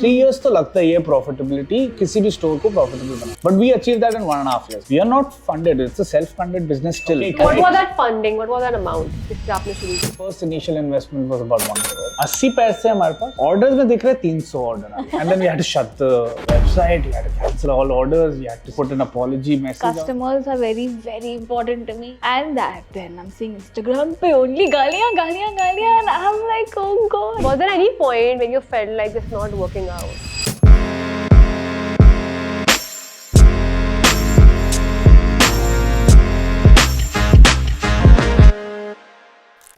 3 years तो लगता है ये profitability किसी भी store को profitable बना. But we achieved that in 1.5 years. We are not funded. It's a self-funded business still. Okay, what was that funding? What was that amount? जिससे आपने शुरू किया? First initial investment was about 1 crore. 80 पैसे हमारे पास. Orders में दिख रहे 300 order. And then we had to shut the website. We had to cancel all orders. We had to put an apology message. Customers are very, very important to me. And that then I'm seeing Instagram पे only गालियाँ, and I'm like, oh God. Was there any point when you felt like this not working out?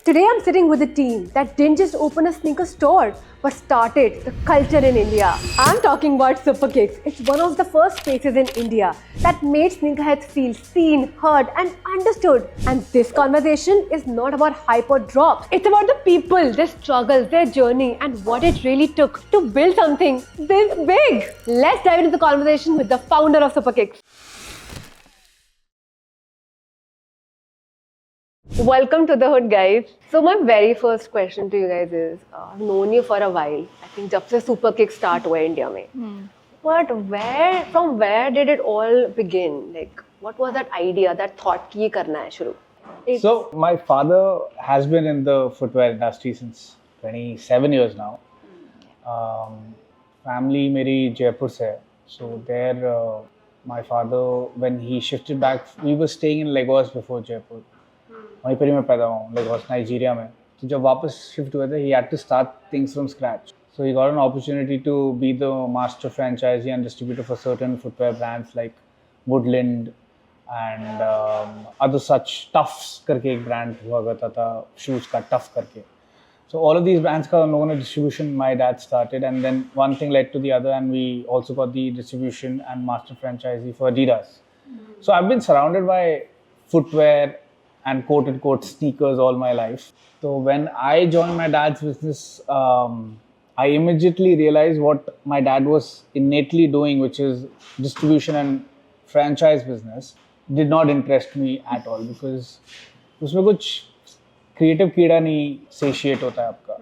Today I'm sitting with a team that didn't just open a sneaker store but started the culture in India. I'm talking about Superkicks. It's one of the first places in India that made sneakerheads feel seen, heard and understood. And this conversation is not about hype or drops. It's about the people, their struggles, their journey and what it really took to build something this big. Let's dive into the conversation with the founder of Superkicks. Welcome to the hood, guys. So my very first question to you guys is, I've known you for a while. I think जब से Superkicks start हुआ India में. But from where did it all begin? Like, what was that idea, that thought कि ये करना है शुरू? So my father has been in the footwear industry since 27 years now. Family मेरी जयपुर से है. So there, my father, when he shifted back, we were staying in Lagos before Jaipur. वहीं पर ही मैं पैदा हुआ हूँ, लेगोस नाइजीरिया में. तो जब वापस शिफ्ट हुए थे, he had to start things from scratch. So he got an opportunity to be the master franchisee and distributor for certain footwear brands like Woodland and other such. Tufts करके एक brand हुआ करता था, shoes का Tuff करके. So all of these brands का उन लोगों ने distribution my dad started, and then one thing led to the other, and we also got the distribution and master franchisee for Adidas. So I've been surrounded by footwear and quote-unquote sneakers all my life. So when I joined my dad's business, I immediately realized what my dad was innately doing, which is distribution and franchise business, did not interest me at all because उसमें कुछ creative कीड़ा नहीं satiate होता है आपका.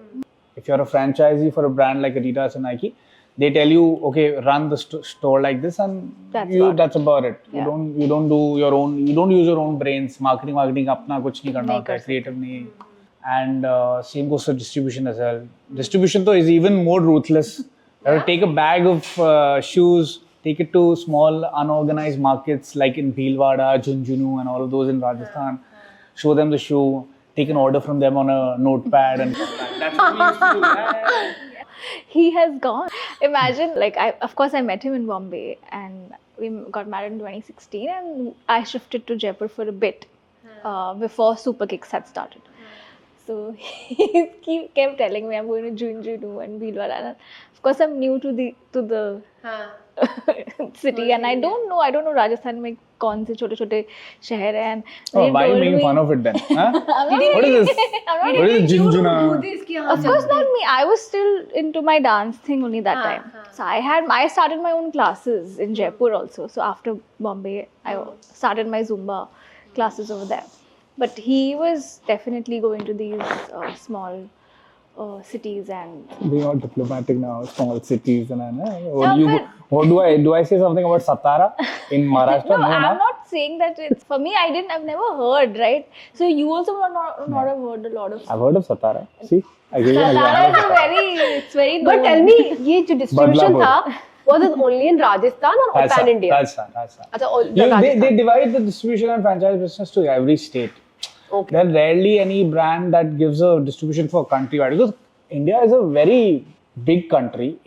If you're a franchisee for a brand like Adidas and Nike, they tell you, okay, run the store like this, and that's about it. Yeah. You don't do your own. You don't use your own brains. Marketing अपना कुछ नहीं करना होता है. Creative नहीं. And same goes for distribution as well. Distribution though is even more ruthless. You have to take a bag of shoes, take it to small unorganized markets like in Bhilwara, Junjunu, and all of those in Rajasthan. Show them the shoe. Take an order from them on a notepad, and that's what we used to do. He has gone. Imagine, like, of course I met him in Bombay and we got married in 2016 and I shifted to Jaipur for a bit before Superkicks had started. So he kept telling me I'm going to Junjunu and Bhilwara. And of course I'm new to the city and I don't know Rajasthan में कौन से छोटे-छोटे शहर हैं. And why are you making fun of it then? Huh? What is this? What is Junjuna? Of course not me. I was still into my dance thing only that time. So I started my own classes in Jaipur also. So after Bombay, I started my Zumba classes over there. But he was definitely going to these small cities and being all diplomatic now, small cities and do I say something about Satara in Maharashtra? No, I'm not saying that. It's for me. I've never heard, right? So you also not have heard a lot of. I've heard of Satara. See, I gave you an Satara example. it's very. But tell me, ये जो distribution था, was it only in Rajasthan or pan India? Rajasthan. They divide the distribution and franchise business to every state. Okay. There's rarely any brand that gives a distribution for countrywide because India is a very big country.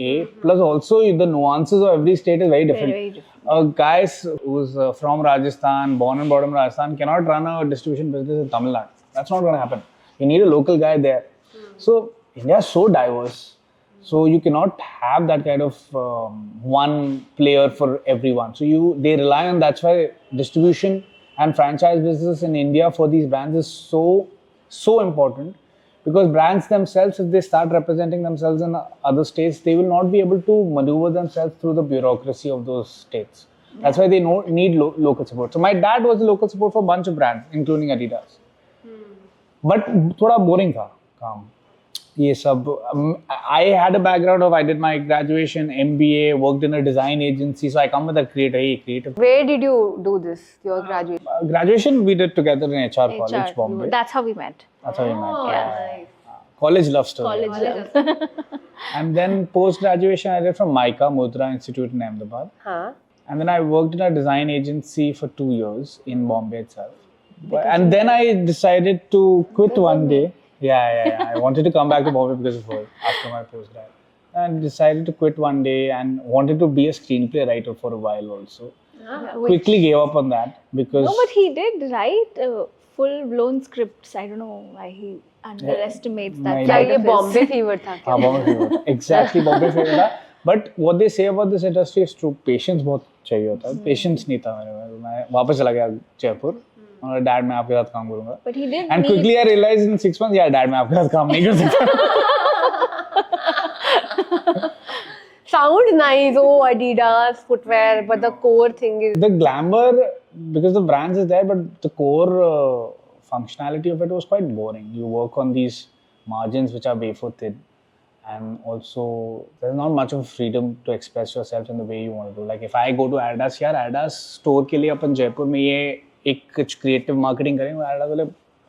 Plus also the nuances of every state is very different. Very different. A guy who's from Rajasthan, born and brought up in Rajasthan, cannot run a distribution business in Tamil Nadu. That's not going to happen. You need a local guy there. So India is so diverse. So you cannot have that kind of one player for everyone. So they rely on, that's why distribution and franchise business in India for these brands is so important, because brands themselves, if they start representing themselves in other states, they will not be able to maneuver themselves through the bureaucracy of those states. That's why they need local support. So my dad was the local support for a bunch of brands, including Adidas. But थोड़ा boring था काम. ये सब I had a background of I did my graduation, MBA, worked in a design agency, so I come with a creative. Where did you do this, your graduation? Graduation we did together in HR college, Bombay. That's how we met. That's how we met. Nice. College love story. College love. And then post graduation I did from MICA, Mudra Institute in Ahmedabad. Huh? And then I worked in a design agency for 2 years in Bombay itself. And then I decided to quit one day. Yeah. I wanted to come back to Bombay because of her after my postgrad. And decided to quit one day and wanted to be a screenplay writer for a while also. Quickly gave up on that because... No, but he did write full-blown scripts. I don't know why he underestimates that. क्या Like ये Bombay fever था क्या? हाँ, Bombay fever. Exactly, Bombay fever था. But what they say about this industry is true. Patience बहुत चाहिए होता है. Patience नहीं था मेरे में. मैं वापस चला गया जयपुर. और डैड मैं आपके साथ काम करूँगा. But he did. And quickly I realized in 6 months, yeah, dad मैं आपके साथ काम नहीं कर सकता. Sounds nice. Oh, Adidas footwear, but the core thing is The glamour, because the brands is there, but the core functionality of it was quite boring. You work on these margins which are wafer thin, and also there's not much of freedom to express yourself in the way you want to do. Like if I go to Adidas, यार Adidas store के लिए अपन जयपुर में ये एक कुछ creative marketing करेंगे. Adidas बोले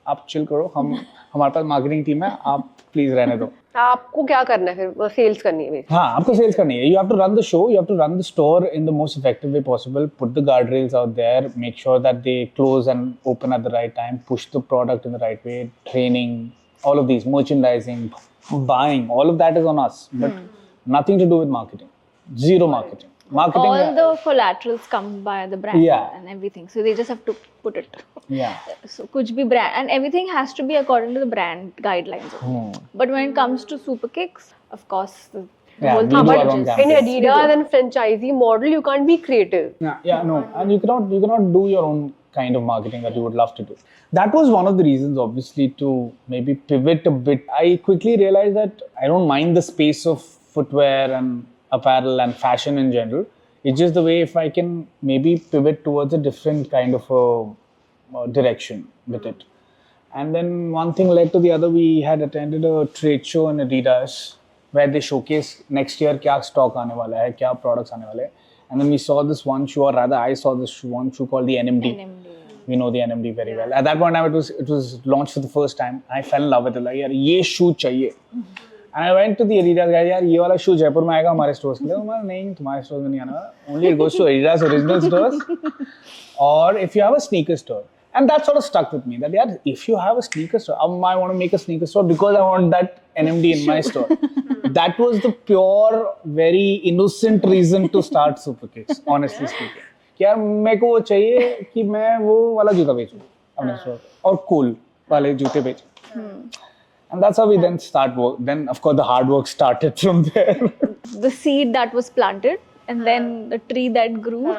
आप chill करो, हमारे पास marketing team है, आप please रहने दो. आपको क्या करना है फिर सेल्स करनी है हाँ आपको सेल्स करनी है. You have to run the show, you have to run the store in the most effective way possible, put the guardrails out there, make sure that they close and open at the right time, push the product in the right way, training, all of these, merchandising, buying, all of that is on us, but nothing to do with marketing. Zero marketing. All the collaterals come by the brand and everything. So they just have to put it. Yeah. So kuch bhi brand, and everything has to be according to the brand guidelines. But when it comes to Superkicks, of course, the whole we thing do our changes. own In campaigns. Adidas and franchisee model, you can't be creative. No, and you cannot do your own kind of marketing that you would love to do. That was one of the reasons, obviously, to maybe pivot a bit. I quickly realized that I don't mind the space of footwear and apparel and fashion in general. It's just the way if I can maybe pivot towards a different kind of a direction with it. And then one thing led to the other. We had attended a trade show in Adidas where they showcase next year क्या stock आने वाला है, क्या products आने वाले हैं. And then we saw this one shoe, or rather I saw this one shoe called the NMD. We know the NMD very well. At that point in time, it was launched for the first time. I fell in love with it. Like, यार ये shoe चाहिए. And I went to the Adidas guy, यार ये वाला shoe Jaipur में आएगा हमारे stores के लिए. हमारा नहीं, तुम्हारे stores में नहीं आना. Only it goes to Adidas original stores. Or if you have a sneaker store. And that sort of stuck with me. That यार, if you have a sneaker store, I want to make a sneaker store because I want that NMD in my store. That was the pure, very innocent reason to start Superkicks, honestly speaking. कि यार मेरे को वो चाहिए कि मैं वो वाला जूता बेचूं अपने स्टोर और cool वाले जूते बेचूं. And that's how we then start work. Then of course the hard work started from there. The seed that was planted and then the tree that grew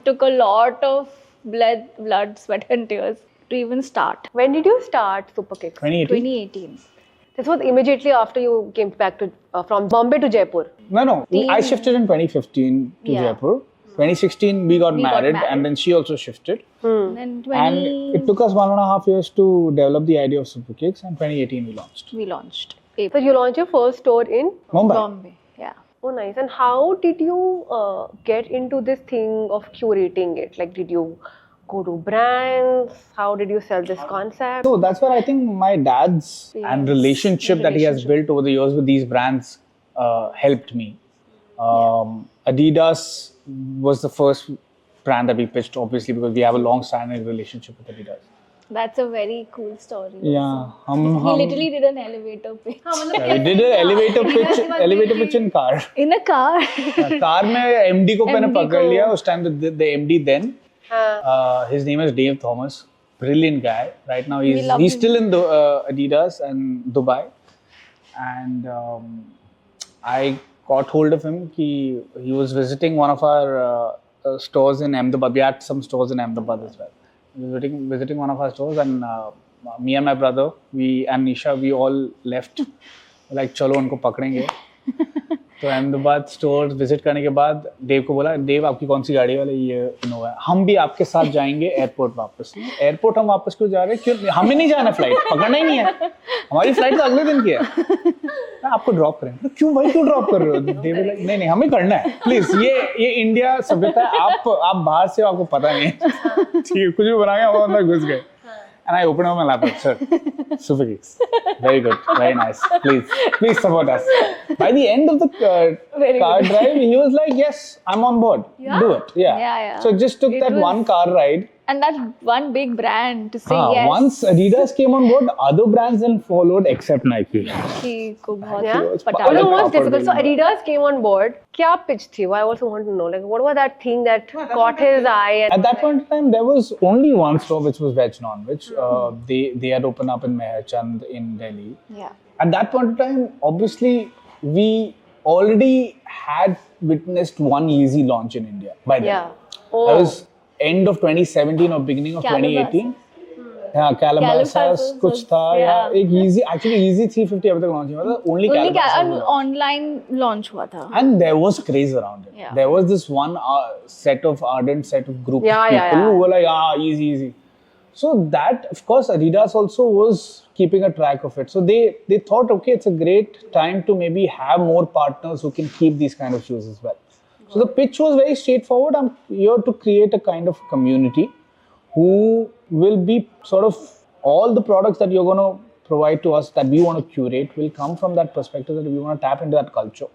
took a lot of blood, sweat and tears to even start. When did you start Superkicks? 2018. This was immediately after you came back to from Bombay to Jaipur. No. I shifted in 2015 to Jaipur. 2016 we got married and then she also shifted. And And it took us 1.5 years to develop the idea of Superkicks, and 2018 we launched. So you launched your first store in Mumbai. Bombay. Yeah. Oh, nice. And how did you get into this thing of curating it? Like, did you go to brands? How did you sell this concept? So that's where I think my dad's and relationship that he has built over the years with these brands helped me. Adidas was the first brand that we pitched, obviously, because we have a long-standing relationship with Adidas. That's a very cool story. Yeah, He literally did an elevator pitch. we did an elevator pitch in car. In a car. Car में MD को मैंने पकड़ लिया उस time. The MD then, his name is Dave Thomas, brilliant guy. Right now he's still in Adidas and Dubai, and I got hold of him. He was visiting one of our stores in Ahmedabad. We had some stores in Ahmedabad as well. He was visiting one of our stores, and me and my brother, and Nisha, we all left. Like, chalo, unko pakdenge. तो Ahmedabad store visit करने के बाद देव को बोला, देव आपकी कौन सी गाड़ी वाले, ये इनोवा है, हम भी आपके साथ जाएंगे एयरपोर्ट वापस। एयरपोर्ट हम वापस क्यों जा रहे हैं, क्यों हमें नहीं जाना, फ्लाइट पकड़ना ही नहीं है, हमारी फ्लाइट तो अगले दिन की है, आपको ड्रॉप करें। क्यों भाई, क्यों ड्रॉप कर रहे हो? देव नहीं नहीं हमें करना है प्लीज, ये इंडिया सभ्यता है, आप बाहर से हो, आपको पता नहीं है, ठीक है, कुछ भी बना के हम अंदर घुस गए। And I opened up my laptop, sir. Superkicks. Very good. Very nice. Please support us. By the end of the car drive, he was like, yes, I'm on board. Yeah? Do it. Yeah. So just took that one car ride. And that one big brand to say yes. Once Adidas came on board, other brands then followed except Nike. Nike को बहुत Yeah. पटा What लिया। was difficult? So Adidas came on board. क्या pitch थी? I also want to know. Like, what was that thing that caught his eye? At that point in time, there was only one store which was veg non-veg. They had opened up in Meherchand in Delhi. Yeah. At that point in time, obviously, we already had witnessed one Yeezy launch in India by then. Yeah. Oh. That was end of 2017 or beginning of 2018. हाँ, Calabasas कुछ था, या एक Yeezy, actually Yeezy 350 अभी तक launch हुआ था, only Calabasas online launch हुआ था। And there was craze around it. Yeah. There was this one ardent set of group of Yeah, people yeah. who were like, easy. So that, of course, Adidas also was keeping a track of it. So they thought, okay, it's a great time to maybe have more partners who can keep these kind of shoes as well. So the pitch was very straightforward. I'm here to create a kind of community who will be sort of all the products that you're going to provide to us that we want to curate will come from that perspective that we want to tap into that culture,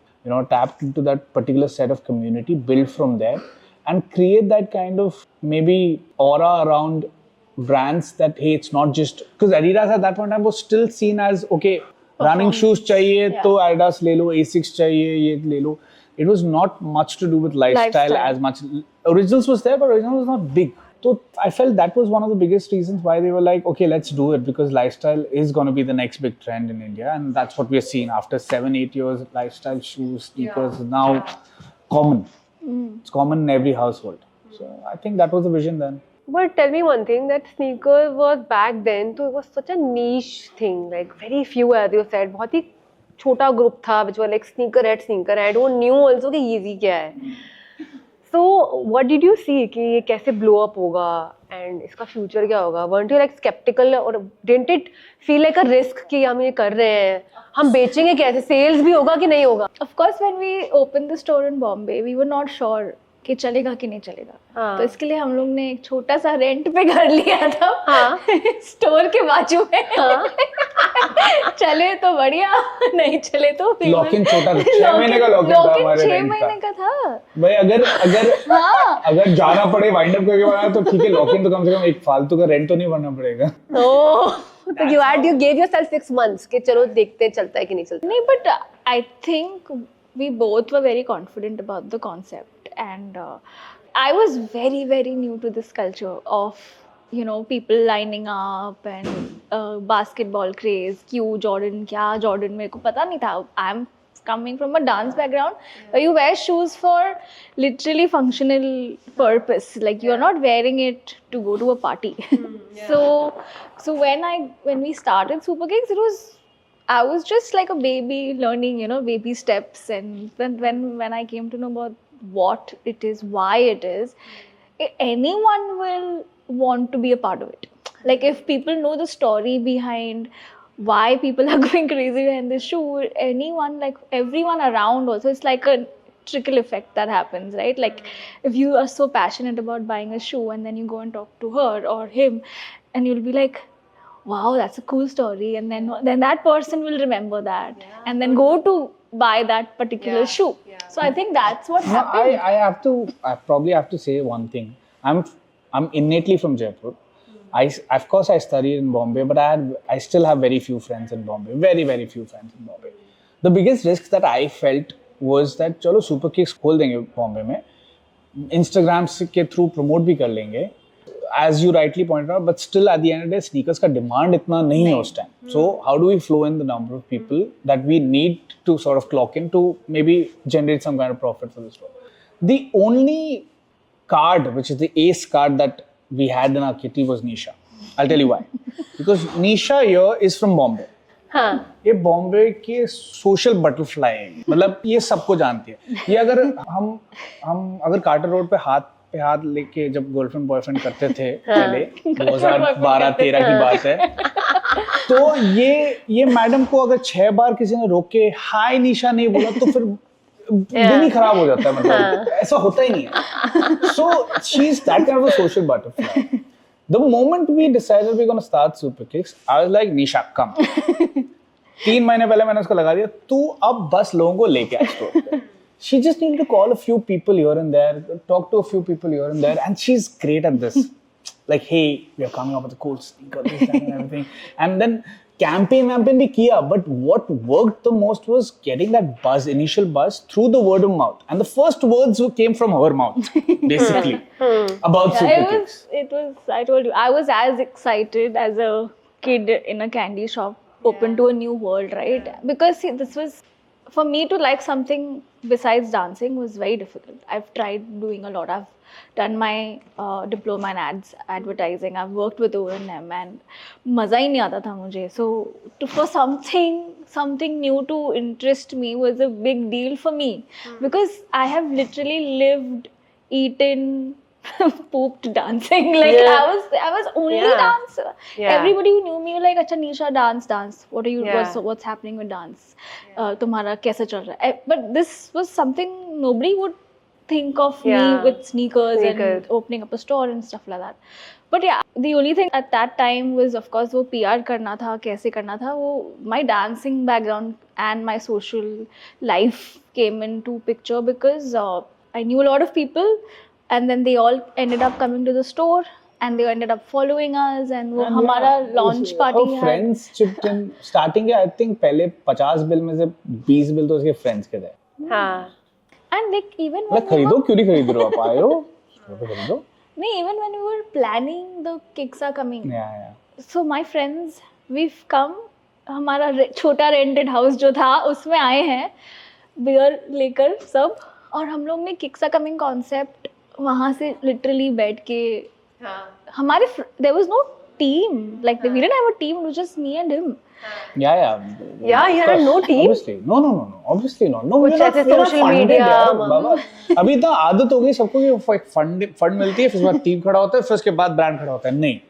tap into that particular set of community, build from there and create that kind of maybe aura around brands that, hey, it's not just, because Adidas at that point in time was still seen as, okay, running shoes chahiye, to Adidas le lo, Asics chahiye, ye le lo. It was not much to do with lifestyle as much. Originals was there, but Originals was not big. So I felt that was one of the biggest reasons why they were like, okay, let's do it, because lifestyle is going to be the next big trend in India. And that's what we're seeing after 7-8 years. Lifestyle shoes, sneakers is now common. It's common in every household. So I think that was the vision then. But tell me one thing, that sneakers was back then, so it was such a niche thing, like very few, as you said, बहुत ही छोटा group था, which were like sneakerhead, who knew also कि Yeezy क्या है. So what did you see कि ये कैसे blow up होगा and इसका future क्या होगा? Weren't you like skeptical or didn't it feel like a risk कि हम ये कर रहे हैं, हम बेचेंगे कैसे, sales भी होगा कि नहीं होगा? Of course, when we opened the store in Bombay, we were not sure कि चलेगा कि नहीं चलेगा। तो इसके लिए हम लोग ने एक छोटा सा रेंट पे घर लिया था स्टोर के बाजू में। चले तो बढ़िया, नहीं चले तो लॉक इन छोटा 6 महीने का लॉक इन था हमारे 6 महीने का था भाई। अगर जाना पड़े वाइंड अप करके बनाना तो ठीक है, लॉक इन तो कम से कम एक फालतू का रेंट तो नहीं भरना पड़ेगा। तो you gave yourself 6 months कि चलो देखते चलता है कि नहीं चलता। नहीं, but I think we both were very confident about the concept. And I was very, very new to this culture of, people lining up and basketball craze. क्यों Jordan, क्या Jordan, मेरे को पता नहीं था. I'm coming from a dance background where you wear shoes for literally functional purpose. Like you're not wearing it to go to a party. So when we started Superkicks, I was just like a baby learning, baby steps. And when I came to know about what it is, why it is, anyone will want to be a part of it. Like if people know the story behind why people are going crazy behind this shoe, anyone, like everyone around also, it's like a trickle effect that happens, right? Like if you are so passionate about buying a shoe and then you go and talk to her or him and you'll be like, wow, that's a cool story, and then that person will remember that and then go to buy that particular shoe. So I think that's what happened. I probably have to say one thing. I'm innately from Jaipur. Of course I studied in Bombay, but I still have very few friends in Bombay. Very, very few friends in Bombay. The biggest risk that I felt was that चलो Superkicks खोल देंगे Bombay में, Instagram के through promote भी कर लेंगे. As you rightly pointed out, but still at the end of the day, sneakers का demand इतना नहीं है उस time. So how do we flow in the number of people that we need to sort of clock in to maybe generate some kind of profit for the store? The only card, which is the ace card that we had in our kitty, was Nisha. I'll tell you why. Because Nisha here is from Bombay. हाँ ये बॉम्बे के social butterfly है, मतलब ये सबको जानती है ये। अगर हम अगर कार्टर रोड पे हाथ लेके जब गर्लफ्रेंड बॉयफ्रेंड करते थे पहले 2012-13 की बात है, तो ये मैडम को अगर 6 बार किसी ने रोक के हाय निशा नहीं बोला तो फिर दिन ही खराब हो जाता है, मतलब ऐसा होता ही नहीं है। So she is that kind of a social butterfly. The moment we decided we're going to start Superkicks, I was like, Nisha, come. 3 महीने पहले मैंने उसको लगा दिया, तू अब बस लोगों को लेके आ स्टोर पे। She just needed to call a few people here and there, talk to a few people here and there, and she's great at this. Like, hey, we are coming up with a cool sneaker, this and everything. And then campaign भी किया, but what worked the most was getting that buzz, initial buzz through the word of mouth. And the first words came from her mouth, basically, about Superkicks. It was, I told you, I was as excited as a kid in a candy shop, open to a new world, right? Because see, this was, for me to like something besides dancing was very difficult. I've tried doing a lot. I've done my diploma in ads, advertising. I've worked with O&M and मजा ही नहीं आता था मुझे. So for something new to interest me was a big deal for me, because I have literally lived, eaten, pooped dancing. Like I was only dancer. Everybody who knew me were like, "Acha Nisha, dance. What are you? What's happening with dance? तुम्हारा कैसे चल रहा है?" But this was something nobody would think of me with sneakers and opening up a store and stuff like that. But yeah, the only thing at that time was, of course, वो PR करना था, कैसे करना था, वो my dancing background and my social life came into picture, because I knew a lot of people, and then they all ended up coming to the store and they ended up following us, and वो हमारा launch party है. Friends chipped in starting के, I think पहले 50 bill में से 20 bill तो उसके friends के थे. हाँ. And like even when खरीदो क्यों नहीं खरीद रहे हो, आप आए हो खरीदो. नहीं, even when we were planning the kicks are coming. Yeah. So my friends, we've come, हमारा छोटा rented house जो था उसमें आए हैं beer लेकर सब, और हम लोग ने kicks are coming concept वहाँ से literally बैठ के हमारे there was no team, like we didn't have a team, it was just me and him. Yeah, you had no team. Obviously, no, obviously not. No, कुछ ऐसे social media. बाबा, अभी तो आदत हो गई सबको कि फंड मिलती है, फिर उसके बाद टीम खड़ा होता है, फिर उसके बाद ब्रांड खड़ा होता है. नहीं,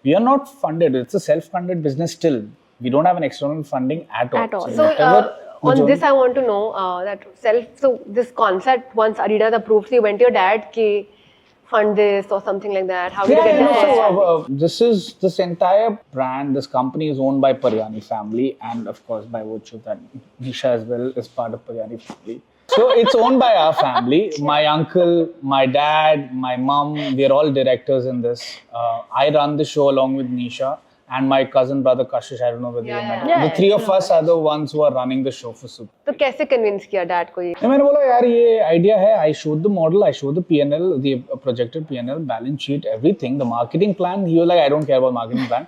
we are not funded. It's a self-funded business still. We don't have an external funding at all. So on this, I want to know that So this concept, once Adidas approved, so you went to your dad कि fund this or something like that. How did you get this? This entire brand, this company is owned by Paryani family, and of course by virtue of that, Nisha as well is part of Paryani family. So it's owned by our family. My uncle, my dad, my mom, we're all directors in this. I run the show along with Nisha. And my cousin brother Kashish, I don't know whether you met. The three of us are the ones who are running the show for Super. तो कैसे convince किया dad को ये? मैंने बोला यार ये idea है. I showed the model, I showed the P&L, the projected P&L, balance sheet, everything. The marketing plan, he was like, I don't care about marketing plan.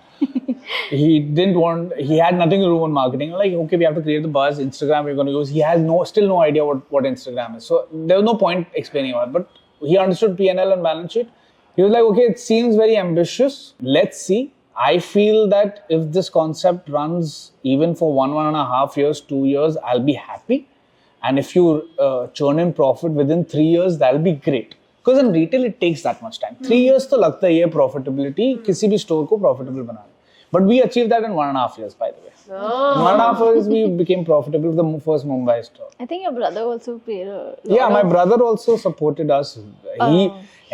He had nothing to do with marketing. Like, okay, we have to create the buzz. Instagram we're going to use. He has still no idea what Instagram is. So there was no point explaining about it. But he understood P&L and balance sheet. He was like, okay, it seems very ambitious. Let's see. I feel that if this concept runs even for 1.5 years, 2 years, I'll be happy. And if you churn in profit within 3 years, that'll be great. Because in retail, it takes that much time. 3 years तो लगता है ये profitability किसी भी store को profitable बनाने. But we achieved that in 1.5 years, by the way. In 1.5 years, we became profitable with the first Mumbai store. I think your brother also played a lot. Yeah, my brother also supported us.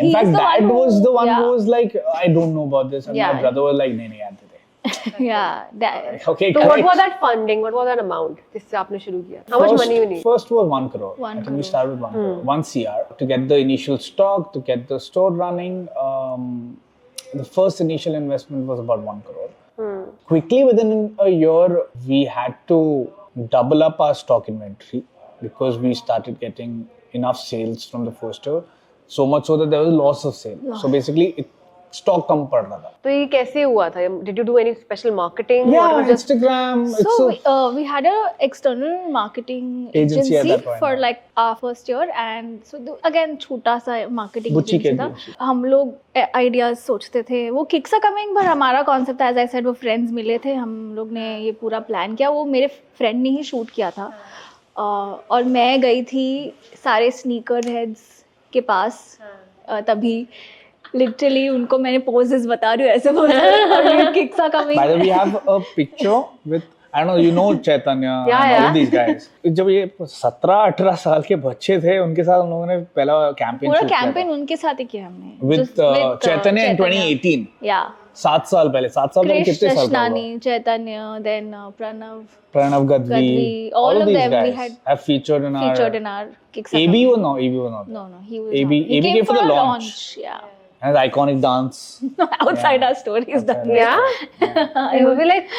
In fact, dad was the one who was like, I don't know about this. And my brother was like, nahi, yaad de. Yeah. Okay, so what was that funding? What was that amount? जिससे आपने शुरू किया? How much money you need? First was 1 crore. I think we started with 1 crore. 1 CR. To get the initial stock, to get the store running, the first initial investment was about 1 crore. Quickly within a year, we had to double up our stock inventory because we started getting enough sales from the first year. So much so that there was loss of sale. So basically, stock कम पड़ रहा था. तो ये कैसे हुआ था? Did you do any special marketing? Yeah, or was just Instagram. So we had a external marketing Agency at that point, for yeah. like our first year, and so again छोटा सा marketing बुच्ची agency के था. agency. हम लोग ideas सोचते थे. वो kicks are coming, पर हमारा concept as I said वो friends मिले थे. हम लोग ने ये पूरा plan किया. वो मेरे friend ने ही shoot किया था. और मैं गई थी सारे sneaker heads के पास तभी लिटरली उनको मैंने पोजेस बता रही हूँ ऐसे बोल और ये kicks are coming. By the way, we have a picture with, I don't know, you know Chaitanya and all these guys. जब ये 17-18 साल के बच्चे थे उनके साथ हम लोगों ने पहला कैंपेन पूरा कैंपेन उनके साथ ही किया हमने with Chaitanya in 2018. या 7 साल पहले पहले कितने साल कृष्णानी चैतन्य then Pranav Gadvi, all of these them we guys had have featured in our kicks. AB was not. No, he was AB not. He came for the launch. Yeah. And the iconic dance. Outside our stories done. Yeah. You will be like,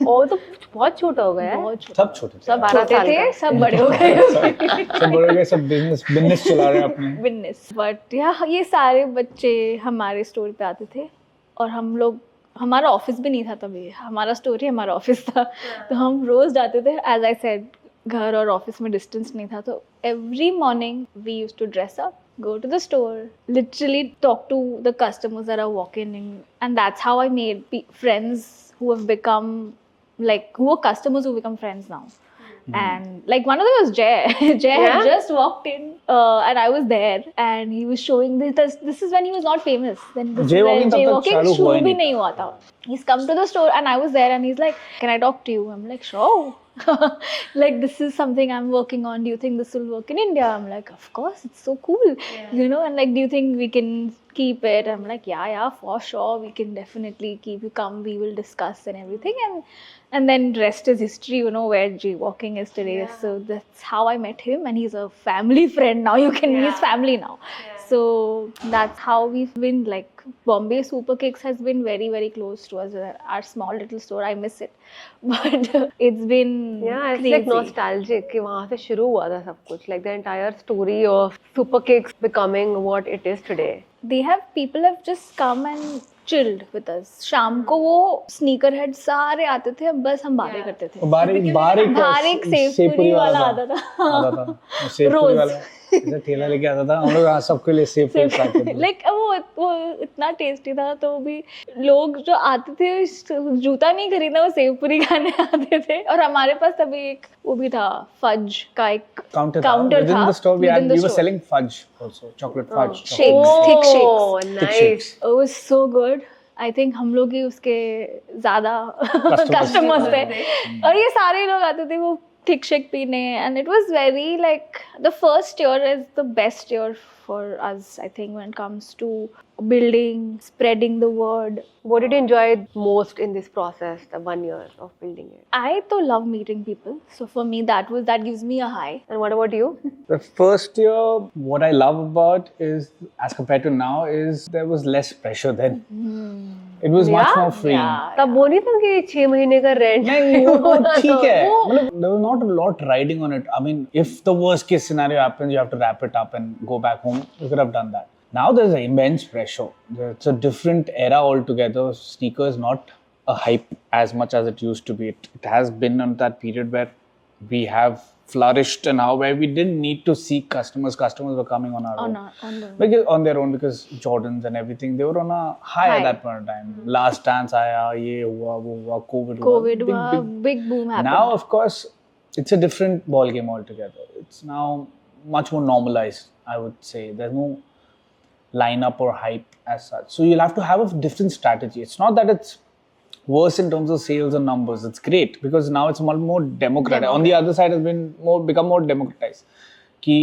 oh तो बहुत छोटा हो गया है. बहुत छोटा. सब छोटे थे. सब छोटे थे, सब बड़े हो गए. सब बड़े हो गए, सब बिजनेस चला रहे हैं अपने. बिजनेस. But yeah, ये सारे बच्चे हमारे स्टोर पे आते थे और हम लोग हमारा ऑफिस भी नहीं था तभी. हमारा स्टोर ही हमारा ऑफिस था. तो हम रोज जाते थे. As I said, घर और ऑफिस में डिस्टेंस नहीं था तो every morning we used to dress up, go to the store, literally talk to the customers that are walking in, and that's how I made friends who have become who are customers who become friends now. And like one of them was Jay. Jay had just walked in and I was there and he was showing this. This is when he was not famous. Then this Jay walking शुरू भी नहीं हुआ था. He's come to the store and I was there and he's like, "Can I talk to you?" I'm like, "Sure." Like this is something I'm working on. Do you think this will work in India? I'm like, "Of course, it's so cool." You know, and like, do you think we can keep it? I'm like, yeah, for sure. We can definitely keep you come. We will discuss and everything. And then rest is history, you know, where Jaywalking is today. So that's how I met him and he's a family friend now. He's family now. So that's how we've been like, Bombay Superkicks has been very, very close to us. Our small little store, I miss it. But it's been it's crazy. like nostalgic कि वहाँ से शुरू हुआ था सब कुछ. Like the entire story of Superkicks becoming what it is today. People have just come and chilled with us. शाम को वो sneaker head सारे आते थे. बस हम बातें करते थे. बारीक सेवपुरी वाला आता था. सेवपुरी वाला ऐसा ठेला लेके आता था. हम लोग सबके लिए सेवपुरी खाते थे. Like वो इतना टेस्टी था तो भी लोग जो आते थे जूता नहीं खरीदना वो सेवपुरी खाने आते थे. और हमारे पास तभी एक वो भी था फज का एक काउंटर था. Within the store we were selling fudge also, chocolate fudge. Shakes, thick shakes. Nice. It was so good. I think हम लोग ही उसके ज़्यादा customers थे. और ये सारे लोग आते थे वो thick shake पीने. And it was very like the first year is the best year for us, I think, when it comes to building, spreading the word. What did you enjoy most in this process, the 1 year of building it? I though love meeting people. So for me, that gives me a high. And what about you? The first year, what I love about is, as compared to now, is there was less pressure then. It was much more free. तब वो नहीं था कि 6 महीने का rent. नहीं वो ठीक है. मतलब there was not a lot riding on it. I mean, if the worst case scenario happens, you have to wrap it up and go back home. You could have done that. Now there's an immense pressure. It's a different era altogether. Sneakers not a hype as much as it used to be. It has been on that period where we have flourished and now where we didn't need to seek customers. Customers were coming on our own. On their own because Jordans and everything, they were on a high at that point in time. Last Dance आया, ये हुआ, वो हुआ, COVID हुआ, big boom happened. Now, of course, it's a different ball game altogether. It's now much more normalized, I would say. There's no lineup or hype as such. So you'll have to have a different strategy. It's not that it's worse in terms of sales and numbers. It's great because now it's much more democratic. On the other side, has been become more democratized. कि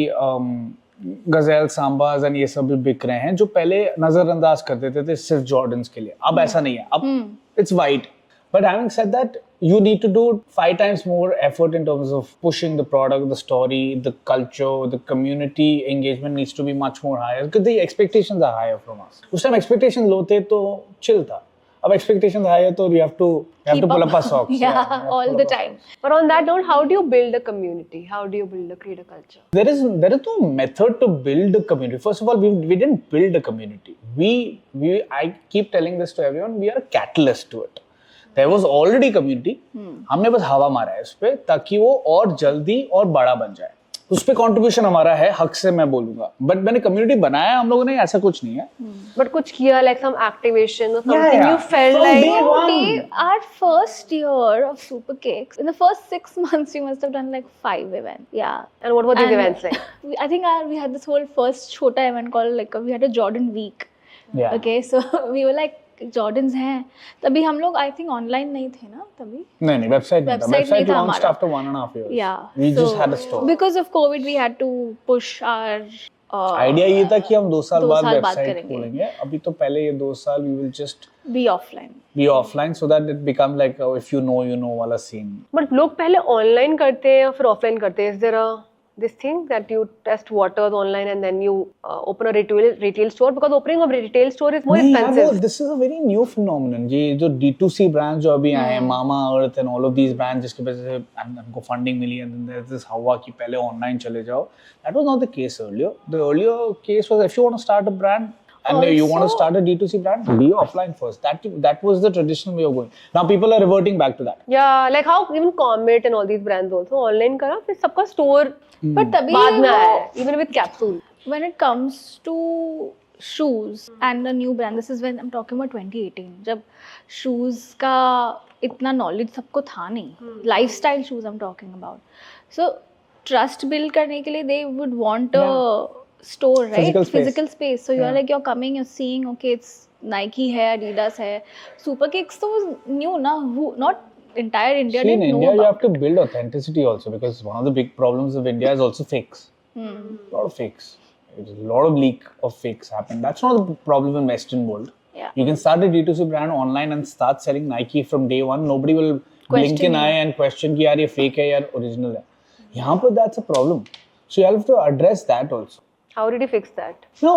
गज़ल सांबाज और ये सब भी बिक रहे हैं जो पहले नजरअंदाज कर देते थे सिर्फ जॉर्डन्स के लिए. अब ऐसा नहीं है. अब it's wide. But having said that, you need to do 5 times more effort in terms of pushing the product, the story, the culture, the community engagement needs to be much more higher because the expectations are higher from us. उस time expectations low थे तो chill था. अब expectations high है तो you have to Keep pull up. up our socks. Yeah, you have to all pull the up our time. But on that note, how do you build a community? How do you build a creator culture? There is no method to build a community. First of all, we didn't build a community. I keep telling this to everyone. We are a catalyst to it. There was already community. हमने बस हवा मारा है इस पे ताकि वो और जल्दी और बड़ा बन जाए. उस पे कंट्रीब्यूशन हमारा है, हक से मैं बोलूंगा. बट मैंने कम्युनिटी बनाया हम लोगों ने, ऐसा कुछ नहीं है. But कुछ किया like some activation or something Yeah. you felt From like day one. Dave, our first year of Superkicks, in the first 6 months, we must have done like 5 events. Yeah. And what were these And events like? I think we had this whole first chota event called like we had a Jordan week. Yeah. Okay, so we were like Jordans हैं. तभी हम लोग I think online नहीं थे ना तभी. नहीं website नहीं था. Website नहीं वेबसाइट था launched हमारा. after 1.5 years. Yeah. We so, just had a store. Because of COVID, we had to push our. Idea ये था कि हम 2 साल 2 बाद साल बाद वेबसाइट करेंगे. खोलेंगे. अभी तो पहले ये 2 साल we will just Be offline. be offline so that it become like if you know वाला scene. But लोग पहले online करते हैं या फिर offline करते हैं? Is there a this thing that you test waters online and then you open a retail store? Because opening a retail store is more नहीं यार, expensive. वो this is a very new phenomenon. ये जो D2C brands जो अभी आए हैं, Mama Earth and all of these brands जिसके वजह से उनको funding milli and then there's this हवा कि पहले online चले जाओ. That was not the case earlier. The earlier case was if you want to start a brand and you want to start a D2C brand, be offline first. That was the traditional way of going. Now people are reverting back to that. Yeah, like how even Comet and all these brands also online करा फिर सबका store But तभी बाद में आया वो- है, even with capsule. when it comes to shoes and a new brand, this is when I'm talking about 2018, जब shoes का इतना knowledge सबको था नहीं, lifestyle shoes I'm talking about. So trust build करने के लिए they would want a store, right? Physical space. So you're like you're coming, you're seeing, okay, it's Nike है, Adidas है, Superkicks तो was new ना, not entire India See, in didn't India know you about have to build authenticity also because one of the big problems of India is also fakes. A lot of fakes. There's a lot of leak of fakes happen. That's not the problem in Western world. Yeah. You can start a D2C brand online and start selling Nike from day one. Nobody will blink an eye and question कि यार ये fake है या original है. यहाँ पर that's a problem. So you have to address that also. How did you fix that? No,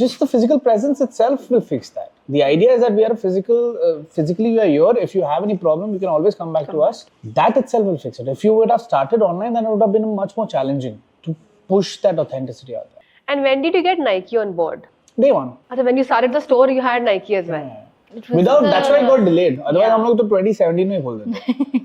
just the physical presence itself will fix that. The idea is that we are physically we are here. If you have any problem, you can always come back to us. That itself will fix it. If you would have started online, then it would have been much more challenging to push that authenticity out there. And when did you get Nike on board? Day one. अच्छा, when you started the store, you had Nike as well. it. was Without, the- that's why it got delayed. Otherwise, हम लोग तो 2017 में खोल देते.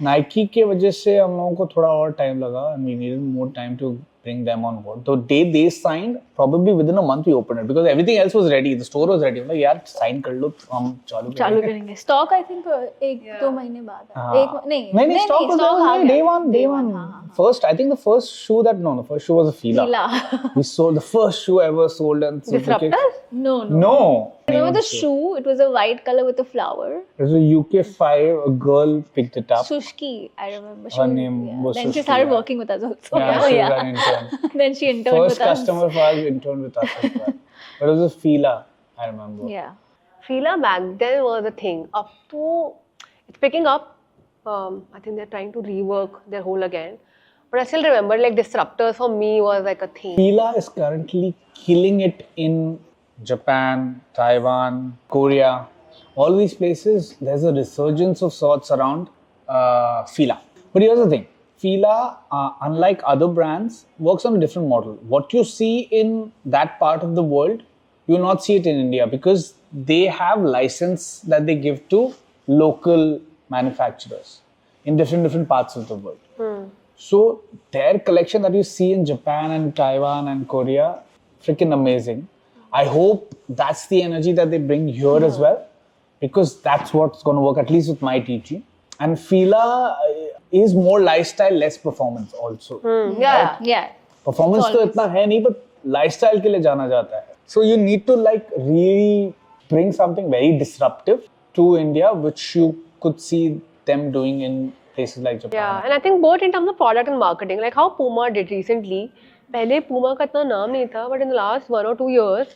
Nike के वजह से हम लोगों को थोड़ा और time लगा and we needed more time to bring them on board. The day they signed, probably within a month we opened it because everything else was ready. The store was ready. I'm like, यार sign कर लो, हम चालू करेंगे. Stock I think 1-2 महीने बाद है. नहीं stock was stock आ गया. day one. First, I think the first shoe the first shoe was a Fila. We sold the first shoe ever sold and Disruptor? No. Remember the shoe? It was a white color with a flower. It was a UK5. A girl picked it up. Sushki, I remember. Her name was Then she Sushki, started yeah. working with us also. Yeah, she was an intern. Then she interned First with us. customer for us interned with us as well. But it was a Fila, I remember. Yeah. Fila back then was a thing. Up to it's picking up. I think they're trying to rework their whole again. But I still remember like disruptors for me was like a thing. Fila is currently killing it in Japan, Taiwan, Korea. All these places, there's a resurgence of sorts around Fila. But here's the thing. Fila, unlike other brands, works on a different model. What you see in that part of the world, you will not see it in India because they have license that they give to local manufacturers in different parts of the world. So their collection that you see in Japan and Taiwan and Korea, freaking amazing. I hope that's the energy that they bring here as well because that's what's going to work, at least with my teaching. And Fila is more lifestyle, less performance also. Yeah. Yeah. Performance तो इतना है नहीं, but lifestyle के लिए जाना जाता है. So you need to like really bring something very disruptive to India, which you could see them doing in places like Japan. Yeah, and I think both in terms of product and marketing, like how Puma did recently. पहले Puma का इतना नाम नहीं था, but in the last 1 or 2 years,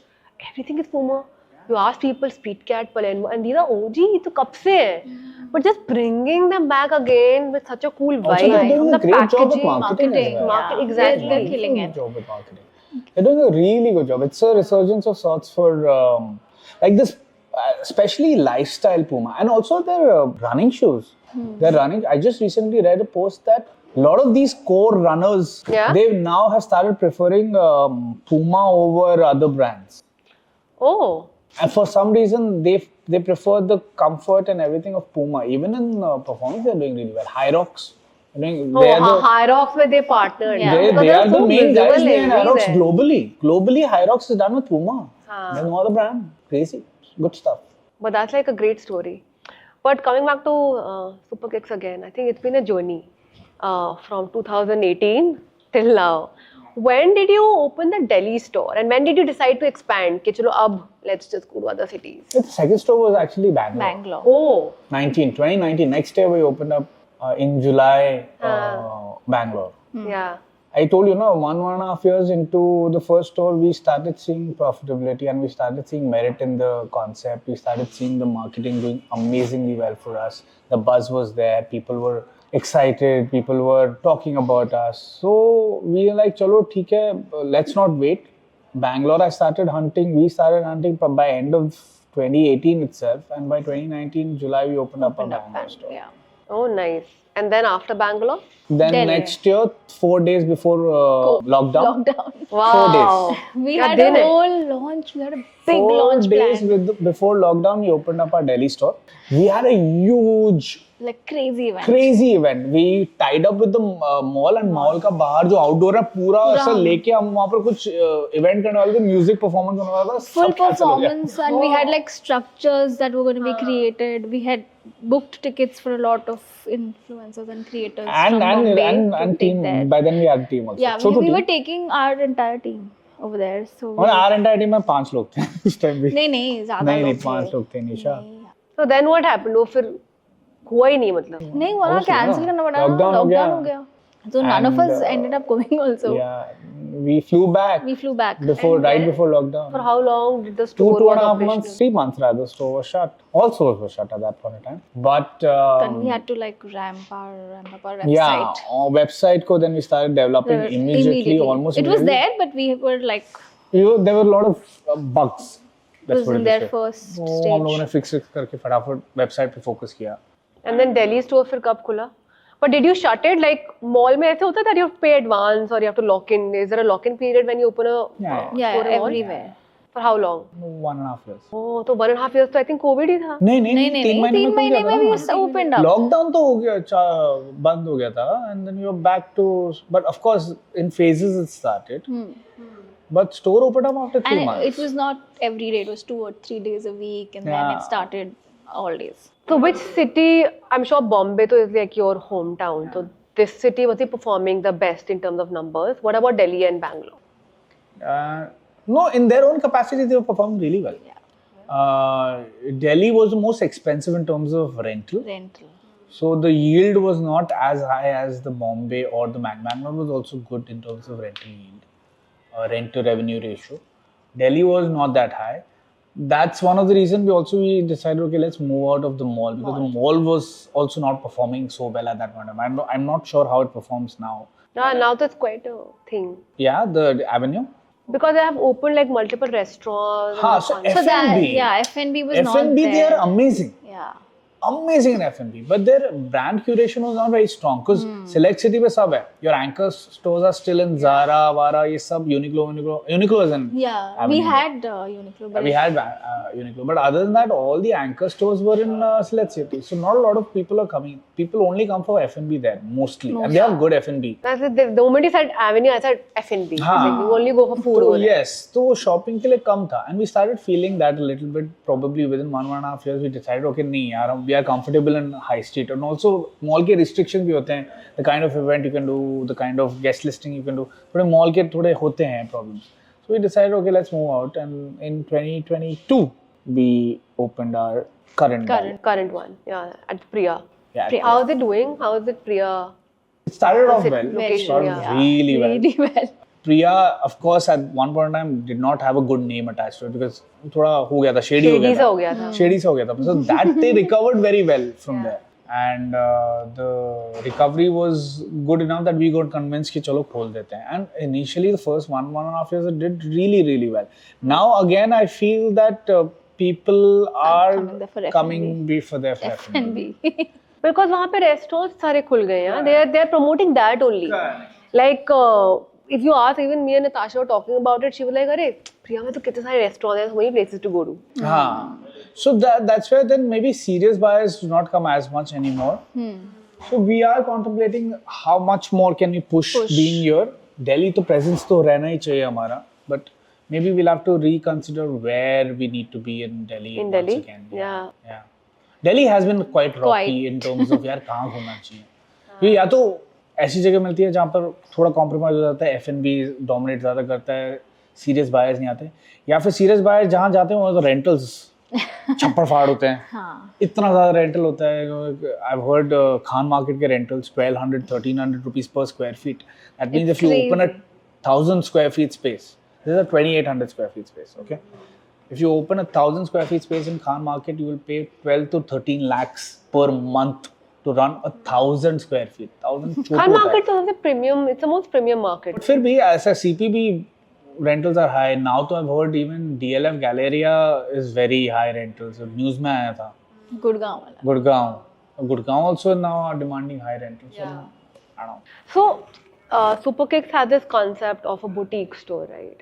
everything is Puma. You ask people, Speedcat, Palermo, and these are OG, ये तो कब से हैं? But just bringing them back again with such a cool vibe. Also, they're doing the a great job with packaging, marketing as well. market, Yeah. exactly. They're killing Good it. job with marketing. They're doing a really good job. It's a resurgence of sorts for like this especially lifestyle Puma, and also their running shoes. They're running. I just recently read a post that a lot of these core runners, they now have started preferring Puma over other brands. Oh. And for some reason, they prefer the comfort and everything of Puma. Even in performance, they're doing really well. High Rocks. High Rocks where they partnered. Yeah. They are the so main guys visible behind High Rocks everywhere. globally. Globally, High Rocks is done with Puma. There's no other brand. Crazy. Good stuff. But that's like a great story. But coming back to Superkicks again, I think it's been a journey from 2018 till now. When did you open the Delhi store and when did you decide to expand? Ki chalo ab, let's just go to other cities. The second store was actually Bangalore. Bangalore. Oh. 2019. Next year we opened up in July, Bangalore. Yeah. I told you, 1.5 years into the first store, we started seeing profitability and we started seeing merit in the concept. We started seeing the marketing doing amazingly well for us. The buzz was there. People were excited. People were talking about us. So we were like, chalo, theek hai, let's not wait. Bangalore, I started hunting. We started hunting by end of 2018 itself. And by 2019, July, we opened up a Bangalore store. Yeah. Oh, nice. And then after Bangalore? Then Delhi. next year, 4 days before lockdown. Wow. 4 days. We had a whole launch. We had a big launch 4 days plan. before lockdown, we opened up our Delhi store. We had a huge, Like crazy event. crazy event. We tied up with the mall and mall का बाहर जो outdoor है पूरा ऐसा लेके हम वहाँ पर कुछ event करने वाले थे, music performance करने वाला था. Full सब cancel हो गया. performance, and we had like structures that were going to be created. We had booked tickets for a lot of influencers and creators from Bombay and to take team. there. By then we had a team also. Yeah, Chotu we were team. taking our entire team over there. So और our entire team में 5 लोग थे उस time भी. नहीं ज़्यादा नहीं लोग थे. 5 लोग थे निशा. So then what happened? वो फिर हुआ ही नहीं मतलब. नहीं वो ना cancel करना पड़ा. Lockdown हो Lockdown हो गया. So none of And, us ended up going also. Yeah, we flew back. We flew back. Before, right before lockdown. For how long did the store 2.5 was operational? months, 3 months rather, the store was shut. All stores were shut at that point in time. But Then we had to like ramp up our website. yeah, our website ko then we started developing immediately, almost It was immediately. there, but we were like, There were a lot of bugs. it was in their this way. first तो हम लोगों stage. ने fix करके फटाफट website पे focus किया. And then Delhi store फिर कब खुला? But did you shut it like mall में ऐसे होता है that you have to pay advance or you have to lock in? Is there a lock in period when you open a Yeah, Yeah, store in mall? everywhere. For how long? 1.5 years. Oh, तो 1.5 years तो I think COVID ही था. नहीं नहीं 3 महीने 3 महीने में we just opened up. Lockdown तो हो गया बंद हो गया था and then you were back to, but of course in phases it started. But store opened up after 3 And months. it was not every day, it was 2 or 3 days a week, and then Yeah. it started all days. So which city? I'm sure Bombay तो is like your hometown. So this city was performing the best in terms of numbers. What about Delhi and Bangalore? No, in their own capacity, they were performing really well. Delhi was the most expensive in terms of rental. So the yield was not as high as the Bombay or the Bangalore was also good in terms of rental yield, rent to revenue ratio. Delhi was not that high. That's one of the reasons we decided, okay, let's move out of the mall because the mall was also not performing so well at that point. I'm not sure how it performs now. Now that's quite a thing. Yeah, the Avenue. Because they have opened like multiple restaurants. So So F&B. that, yeah, F&B was not F&B, they there. are amazing. Yeah. Amazing in F&B, but their brand curation was not very strong because select city पे सब है. Your anchor stores are still in Zara, Vara, ये सब Uniqlo is in. Yeah, Avenue. we had Uniqlo, but We had Uniqlo, but other than that, all the anchor stores were in select city. So not a lot of people are coming. People only come for F&B there mostly, and they have good F&B. That's the moment you said Avenue, I said F&B. Like you only go for food. So, over there. yes, तो shopping के लिए कम था, and we started feeling that a little bit. Probably within 1.5 years, we decided, okay, नहीं यार, we are comfortable in high street, and also mall के restrictions भी होते हैं. The kind of event you can do, the kind of guest listing you can do. थोड़े mall के थोड़े होते हैं problems. So we decided, okay, let's move out, and in 2022 we opened our current one, yeah, at Priya. Yeah, How is it doing? How is it Priya? it started off well. Location, Started yeah. really well. really well. Priya, of course, at one point in time did not have a good name attached to it because थोड़ा हो गया था, shady हो Shady सा हो गया गया था. Shady सा हो गया था. So that they recovered very well from there. And the recovery was good enough that we got convinced कि चलो खोल देते हैं. And initially the first 1.5 years it did really well. Now again I feel that people are coming there for coming be for their F&B. F&B. Because वहाँ पे restaurants सारे खुल गए हैं. They are promoting that only. Like if you ask, even me and Natasha were talking about it, she was like, "अरे प्रिया में तो कितने सारे restaurants हैं, so many places to go to." हाँ. So that's where then maybe serious buyers do not come as much anymore. So we are contemplating how much more can we push. Being here. Delhi तो presence तो रहना ही चाहिए हमारा, but maybe we'll have to reconsider where we need to be in Delhi. In once Delhi? again. Yeah. Delhi has been quite rocky in terms of यार कहाँ घूमना चाहिए. क्योंकि या तो ऐसी जगह मिलती है जहाँ पर थोड़ा कॉम्प्रोमाइज हो जाता है, F&B डोमिनेट ज़्यादा करता है, सीरियस बायर्स नहीं आते, या फिर सीरियस बायर्स जहाँ जाते हैं वहाँ तो रेंटल्स छप्पर फाड़ होते हैं. इतना ज़्यादा रेंटल होता है. I've heard खान मार्केट के rentals 1200-1300 rupees per square feet. That means if you open a 1000 square feet space, this is a 2800 square feet space, okay? If you open a 1000 square feet space in Khan Market, you will pay 12 to 13 lakhs per month to run 1000 square feet. 1000 Khan Market तो सबसे premium, it's the most premium market. But फिर भी ऐसा CPB rentals are high. Now तो I've heard even DLF Galleria is very high rentals. News में आया था. Gurgaon वाला. Gurgaon also now are demanding high rentals. Yeah. I don't know. So Superkicks had this concept of a boutique store, right?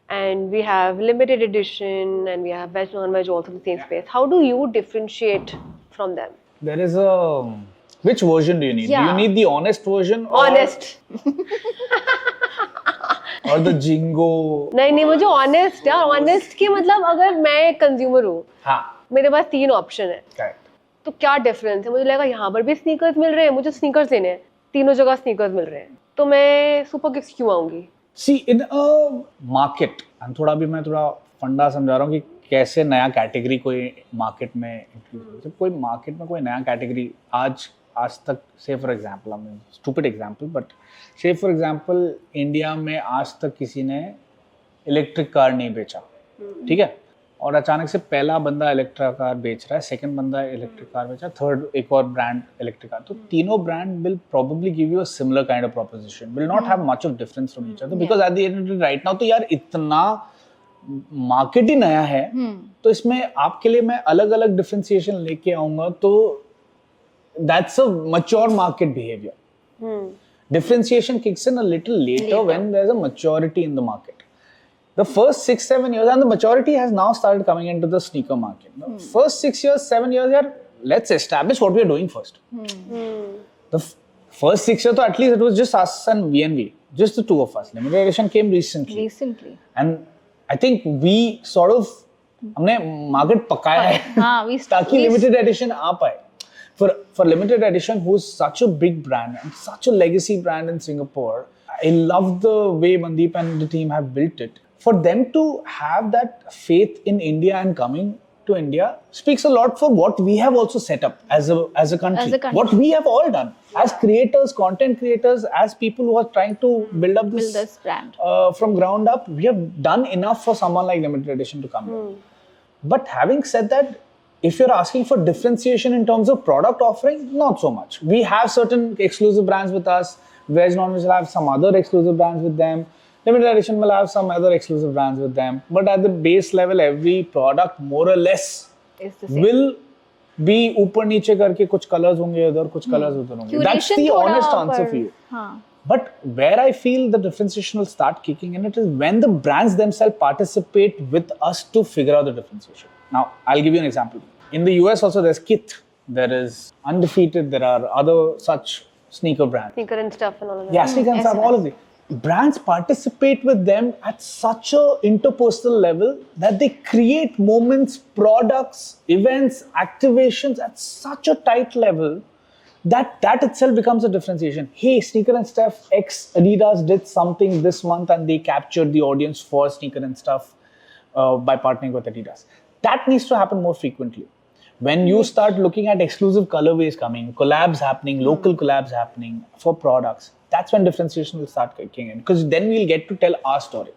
And we have limited edition and we have veg, non-veg also in the same space. How do you differentiate from them? There is a... Which version do you need? Yeah. Do you need the honest version? Honest. Or the jingo? नहीं मुझे honest है. Honest के मतलब अगर मैं consumer हूँ, हाँ. मेरे पास 3 option है. Correct. तो क्या difference है? मुझे लगा यहाँ पर भी sneakers मिल रहे हैं, मुझे sneakers लेने हैं. तीनों जगह sneakers मिल रहे हैं. तो मैं Superkicks क्यों आऊँगी? See, in a market, and थोड़ा भी मैं थोड़ा फंडा समझा रहा हूँ कि कैसे नया कैटेगरी कोई मार्केट में इंक्लूड. जब कोई मार्केट में कोई नया कैटेगरी आज तक, से for example, I mean stupid example, but से फॉर एग्जांपल इंडिया में आज तक किसी ने इलेक्ट्रिक कार नहीं बेचा, ठीक है, और अचानक से पहला बंदा इलेक्ट्रिक कार बेच रहा है, सेकंड बंदा इलेक्ट्रिक कार बेच रहा है, थर्ड एक और ब्रांड इलेक्ट्रिक कार, तो तीनों brand will probably give you a similar kind of proposition, will not have much of difference from each other, because at the end of the day right now तो यार इतना market ही नया है, तो इसमें आपके लिए मैं अलग अलग डिफरेंशिएशन लेके आऊंगा, तो that's a mature market behaviour. Differentiation kicks in a little later when there's a maturity in the market. The first 6-7 years, and the maturity has now started coming into the sneaker market. The first 6 years, 7 years, yeah, let's establish what we are doing first. The first 6 years, at least it was just us and VNV, just the two of us. Limited edition came recently. And I think we sort of, हमने market पकाया है, ताकि limited edition आ पाए. For limited edition, who's such a big brand and such a legacy brand in Singapore, I love the way Mandeep and the team have built it. For them to have that faith in India and coming to India speaks a lot for what we have also set up as a country. What we have all done as creators, content creators, as people who are trying to build up this brand from ground up. We have done enough for someone like limited edition to come here. But having said that, if you're asking for differentiation in terms of product offering, not so much. We have certain exclusive brands with us. Veg Non-Veg will have some other exclusive brands with them. Limited Edition will have some other exclusive brands with them. But at the base level, every product more or less will be ऊपर नीचे करके कुछ colors होंगे इधर, कुछ colors उधर होंगे. That's the honest answer for you. But where I feel the differentiation will start kicking in, it is when the brands themselves participate with us to figure out the differentiation. Now, I'll give you an example. In the US also there's Kith, there is Undefeated, there are other such sneaker brands. Sneaker and stuff and all of that. Yeah, sneaker and stuff, all of it. Brands participate with them at such a interpersonal level that they create moments, products, events, activations at such a tight level that itself becomes a differentiation. Hey, Sneaker and Stuff X Adidas did something this month and they captured the audience for Sneaker and Stuff by partnering with Adidas. That needs to happen more frequently. When you start looking at exclusive colorways coming, collabs happening, local collabs happening for products, that's when differentiation will start kicking in. Because then we'll get to tell our story.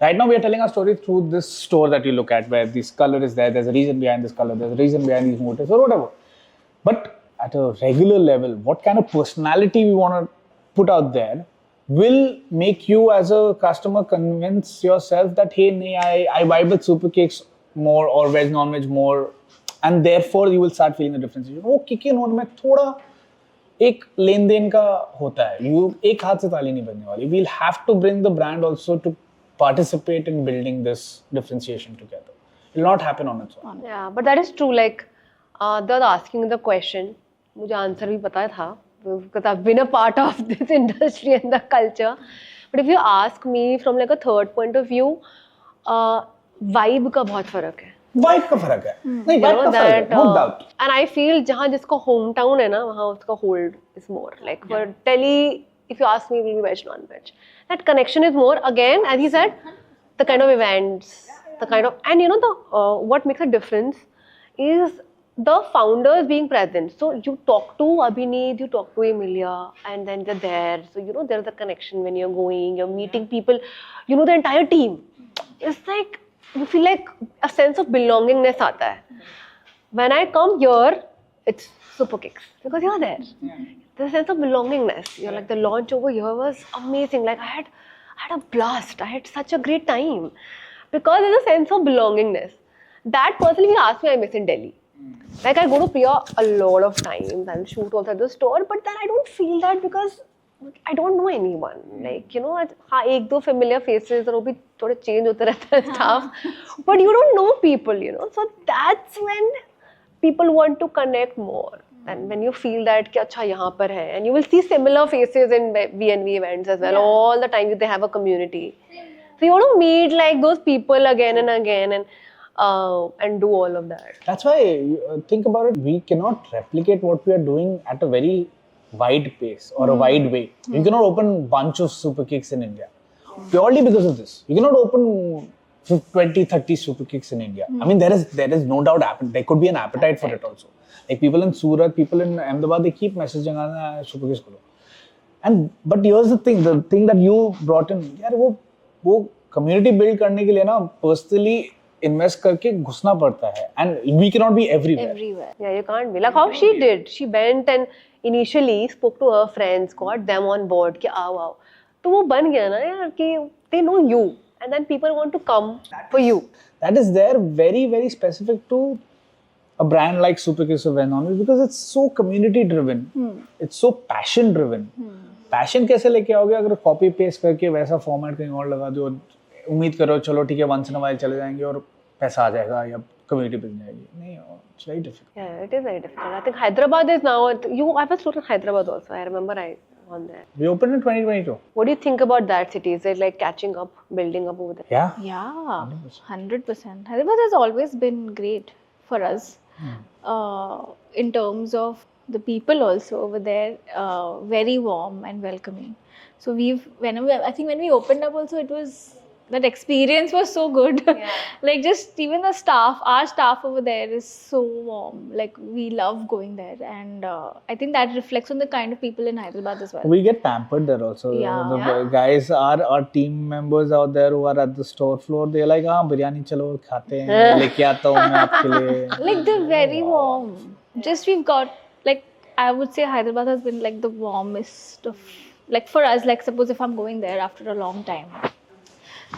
Right now we are telling our story through this store that you look at, where this color is there, there's a reason behind this color, there's a reason behind these motifs or whatever. But at a regular level, what kind of personality we want to put out there will make you as a customer convince yourself that, hey, I vibe with Superkicks more or veg non-veg more, and therefore you will start feeling the difference. वो kick in होने में थोड़ा एक लेन then का होता है. You एक हाथ से ताली नहीं बजने वाली. We'll have to bring the brand also to participate in building this differentiation together. It will not happen on its own. Yeah, but that is true. Like, they're asking the question. मुझे answer भी पता था because I've been a part of this industry and the culture. But if you ask me from like a third point of view, vibe का बहुत फर्क है. Vibe का फर्क है. नहीं, vibe का फर्क है, no doubt. And I feel जहाँ जिसका hometown है ना, वहाँ उसका hold is more. Like for Delhi, if you ask me, it will be veg, non-veg. That connection is more. Again, as he said, the kind of events, the kind of, and you know the what makes a difference is the founders being present. So you talk to Abhineet, you talk to Emilia, and then they're there. So you know there's a connection when you're going, you're meeting people. You know the entire team. It's like you feel like a sense of belongingness aata hai. When I come here, it's Superkicks because you're there. There's a sense of belongingness. You're like the launch over here was amazing. Like I had a blast. I had such a great time because there's a sense of belongingness. That personally, he asked me, I miss in Delhi. Like I go to Priya a lot of times and shoot also at the store, but then I don't feel that because I don't know anyone. Like you know, हाँ एक दो familiar faces और वो भी थोड़े change होते रहता है stuff, but you don't know people, you know. So that's when people want to connect more, and when you feel that कि अच्छा यहाँ पर है, and you will see similar faces in BNB events as well. All the time they have a community, so you want to meet like those people again and again and do all of that. That's why think about it. We cannot replicate what we are doing at a very wide pace or a wide way. You cannot open bunch of Superkicks in India purely because of this. You cannot open 20, 30 Superkicks in India. I mean, there is no doubt there could be an appetite for it also. Like people in Surat, people in Ahmedabad, they keep messaging Superkicks karo. But here's the thing that you brought in. यार वो community build करने के लिए ना personally invest करके घुसना पड़ता है, and we cannot be everywhere. Yeah, you can't be like how she did. She went and initially spoke to her friends, got them on board कि आओ. तो वो बन गया ना यार कि they know you, and then people want to come for you. That is there very, very specific to a brand like Superkicks or Venom because it's so community driven. It's so passion driven. Passion कैसे लेके आओगे अगर copy paste करके वैसा format कहीं और लगा दो, उम्मीद करो चलो ठीक है once in a while चले जाएंगे और पैसा आ जाएगा या community बिक जाएगी. नहीं, it's very difficult. Yeah, it is very difficult. I think Hyderabad is now. I was in Hyderabad also. I remember I won there. We opened in 2022. What do you think about that city? Is it like catching up, building up over there? Yeah. Yeah, 100%. Hyderabad has always been great for us in terms of the people also over there, very warm and welcoming. So I think when we opened up also, that experience was so good. Like just even the staff, our staff over there is so warm. Like we love going there, and I think that reflects on the kind of people in Hyderabad as well. We get pampered there also. The guys, our team members out there who are at the store floor, they're like, biryani chalo khate hain, leke aata hu main aapke liye. Like they're very warm. Just we've got like I would say Hyderabad has been like the warmest of like for us. Like suppose if I'm going there after a long time.